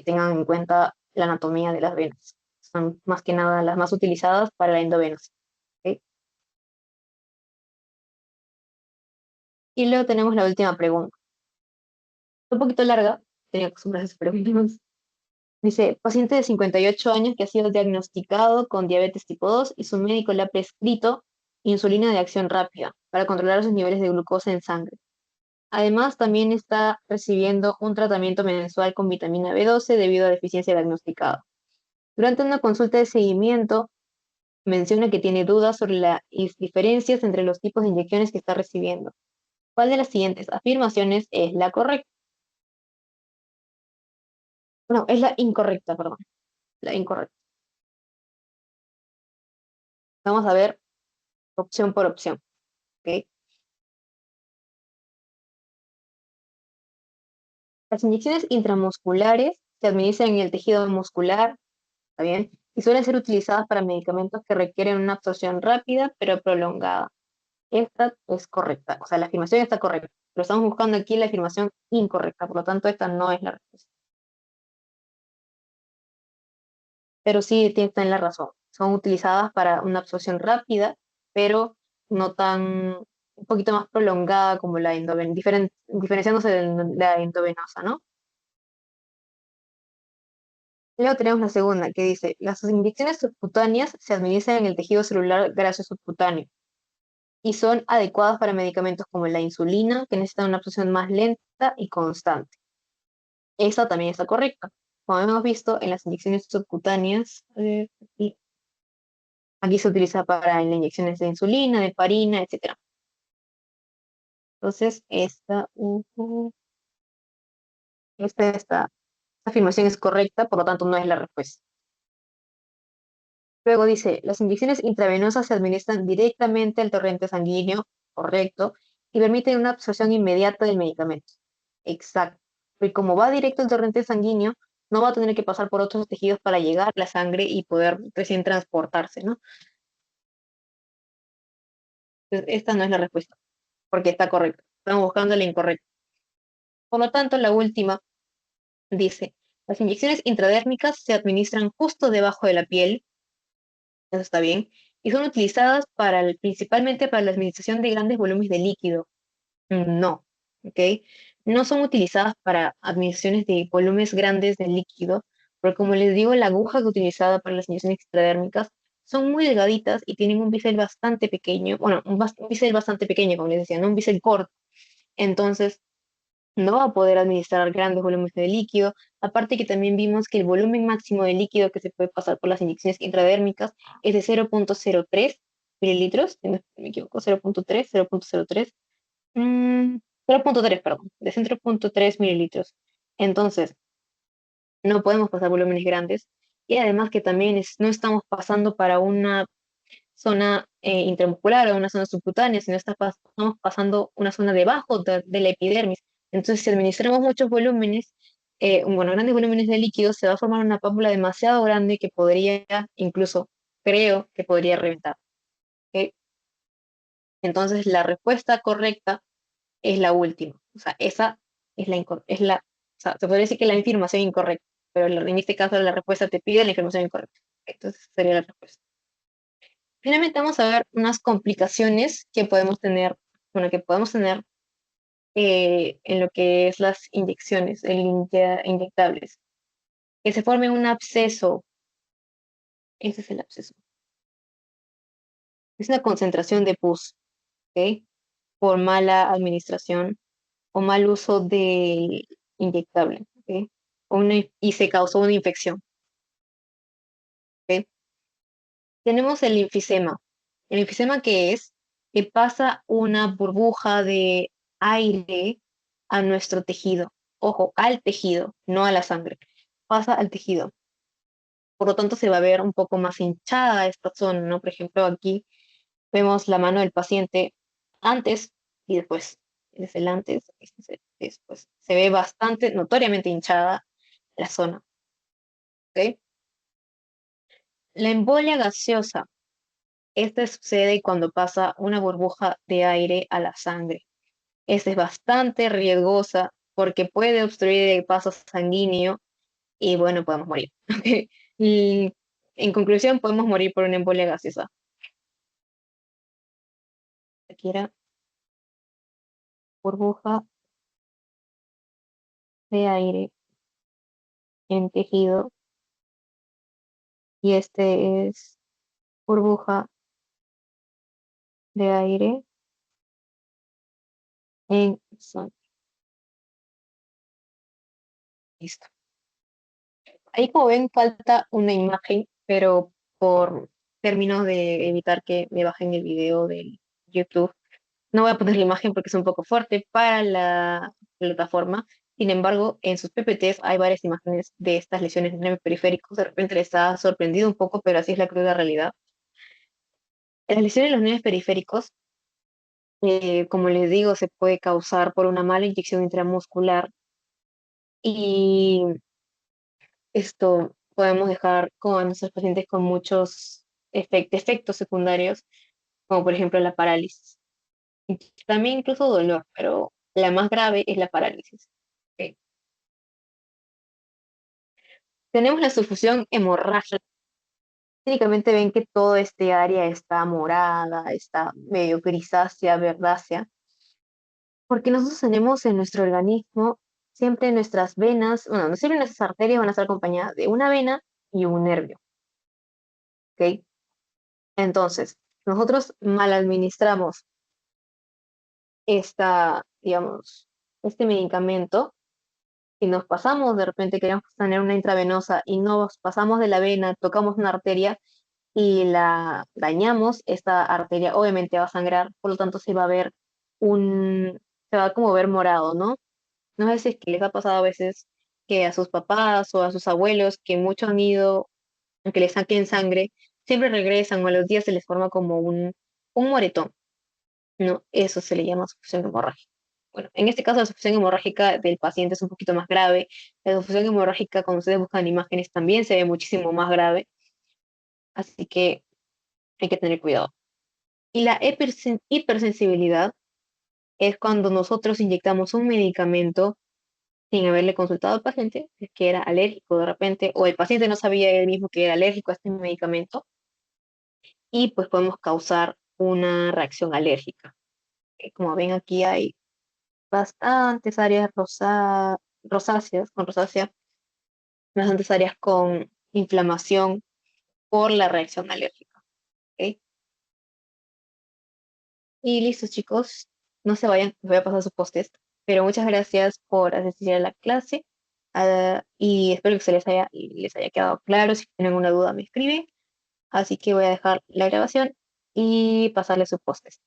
tengan en cuenta la anatomía de las venas. Son más que nada las más utilizadas para la endovenosa. ¿Ok? Y luego tenemos la última pregunta. Un poquito larga, tenía que acostumbrarse a esas preguntas. Dice, paciente de 58 años que ha sido diagnosticado con diabetes tipo 2 y su médico le ha prescrito insulina de acción rápida para controlar sus niveles de glucosa en sangre. Además, también está recibiendo un tratamiento mensual con vitamina B12 debido a deficiencia diagnosticada. Durante una consulta de seguimiento, menciona que tiene dudas sobre las diferencias entre los tipos de inyecciones que está recibiendo. ¿Cuál de las siguientes afirmaciones es la correcta? No, es la incorrecta, perdón. La incorrecta. Vamos a ver opción por opción. ¿Ok? Las inyecciones intramusculares se administran en el tejido muscular, ¿está bien? Y suelen ser utilizadas para medicamentos que requieren una absorción rápida pero prolongada. Esta es correcta, o sea, la afirmación está correcta, pero estamos buscando aquí la afirmación incorrecta, por lo tanto, esta no es la respuesta. Pero sí está en la razón. Son utilizadas para una absorción rápida, pero no tan, un poquito más prolongada como la endovenosa, diferenciándose de la endovenosa, ¿no? Luego tenemos la segunda, que dice, las inyecciones subcutáneas se administran en el tejido celular graso subcutáneo y son adecuadas para medicamentos como la insulina, que necesitan una absorción más lenta y constante. Esa también está correcta. Como hemos visto en las inyecciones subcutáneas, aquí se utiliza para las inyecciones de insulina, de heparina, etcétera. Entonces, esta afirmación es correcta, por lo tanto no es la respuesta. Luego dice, las inyecciones intravenosas se administran directamente al torrente sanguíneo, correcto, y permiten una absorción inmediata del medicamento. Exacto. Y como va directo al torrente sanguíneo, no va a tener que pasar por otros tejidos para llegar a la sangre y poder recién transportarse, ¿no? Entonces, esta no es la respuesta, porque está correcta. Estamos buscando la incorrecta. Por lo tanto, la última dice, las inyecciones intradérmicas se administran justo debajo de la piel, eso está bien, y son utilizadas principalmente para la administración de grandes volúmenes de líquido. No, ¿ok? No son utilizadas para administraciones de volúmenes grandes de líquido, porque como les digo, la aguja que utilizada para las inyecciones extradérmicas son muy delgaditas y tienen un bisel bastante pequeño, bueno, un bisel bastante pequeño, como les decía, no un bisel corto. Entonces, no va a poder administrar grandes volúmenes de líquido. Aparte que también vimos que el volumen máximo de líquido que se puede pasar por las inyecciones intradérmicas es de 0,03 mililitros, si no me equivoco, 0,3, 0,03, 0,3, perdón, de 0,3 mililitros. Entonces, no podemos pasar volúmenes grandes y además que también no estamos pasando para una zona intramuscular o una zona subcutánea, sino estamos pasando una zona debajo de la epidermis. Entonces, si administramos muchos volúmenes, bueno, grandes volúmenes de líquido, se va a formar una pápula demasiado grande que podría, incluso creo que podría reventar. ¿Ok? Entonces, la respuesta correcta es la última. O sea, esa o sea, se podría decir que la afirmación incorrecta, pero en este caso la respuesta te pide la información incorrecta. Entonces, sería la respuesta. Finalmente vamos a ver unas complicaciones que podemos tener, bueno, que podemos tener en lo que es las inyecciones, inyectables. Que se forme un absceso, ese es el absceso. Es una concentración de pus, ¿ok? Por mala administración o mal uso de inyectable, ¿ok? Y se causó una infección, ¿ok? Tenemos el enfisema. ¿El enfisema qué es? Que pasa una burbuja de aire a nuestro tejido. Ojo, al tejido, no a la sangre. Pasa al tejido. Por lo tanto, se va a ver un poco más hinchada esta zona, ¿no? Por ejemplo, aquí vemos la mano del paciente antes y después. Es el antes, este es el después. Se ve bastante, notoriamente hinchada la zona, ¿ok? La embolia gaseosa. Este sucede cuando pasa una burbuja de aire a la sangre. Esta es bastante riesgosa porque puede obstruir el paso sanguíneo y bueno, podemos morir. Y en conclusión, podemos morir por una embolia gaseosa. Aquí era burbuja de aire en tejido y este es burbuja de aire en sangre. Listo. Ahí como ven falta una imagen, pero por términos de evitar que me bajen el video de YouTube, no voy a poner la imagen porque es un poco fuerte para la plataforma. Sin embargo, en sus PPTs hay varias imágenes de estas lesiones de nervios periféricos. De repente les está sorprendido un poco, pero así es la cruda realidad. Las lesiones de los nervios periféricos, como les digo, se puede causar por una mala inyección intramuscular y esto podemos dejar con nuestros pacientes con muchos efectos secundarios, como por ejemplo la parálisis. Y también incluso dolor, pero la más grave es la parálisis. Ok. Tenemos la sufusión hemorrágica. Técnicamente ven que toda este área está morada, está medio grisácea, verdácea, porque nosotros tenemos en nuestro organismo siempre nuestras venas, bueno, no siempre nuestras arterias van a estar acompañadas de una vena y un nervio, ¿ok? Entonces, nosotros mal administramos digamos, este medicamento y nos pasamos, de repente queremos tener una intravenosa y nos pasamos de la vena, tocamos una arteria y la dañamos, esta arteria obviamente va a sangrar, por lo tanto se va a ver se va a como ver morado, ¿no? No sé si es que les ha pasado a veces que a sus papás o a sus abuelos que mucho han ido, aunque les saquen sangre, siempre regresan o a los días se les forma como un moretón, ¿no? Eso se le llama succión hemorrágica. Bueno, en este caso la succión hemorrágica del paciente es un poquito más grave. La succión hemorrágica, cuando ustedes buscan imágenes, también se ve muchísimo más grave, así que hay que tener cuidado. Y la hipersensibilidad es cuando nosotros inyectamos un medicamento sin haberle consultado al paciente, si es que era alérgico de repente, o el paciente no sabía él mismo que era alérgico a este medicamento, y pues podemos causar una reacción alérgica. Como ven aquí hay bastantes áreas rosáceas, con rosácea, bastantes áreas con inflamación por la reacción alérgica. ¿Ok? Y listo, chicos. No se vayan, les voy a pasar su post-test. Pero muchas gracias por asistir a la clase. Y espero que les haya quedado claro. Si tienen alguna duda, me escriben. Así que voy a dejar la grabación y pasarle su post-test.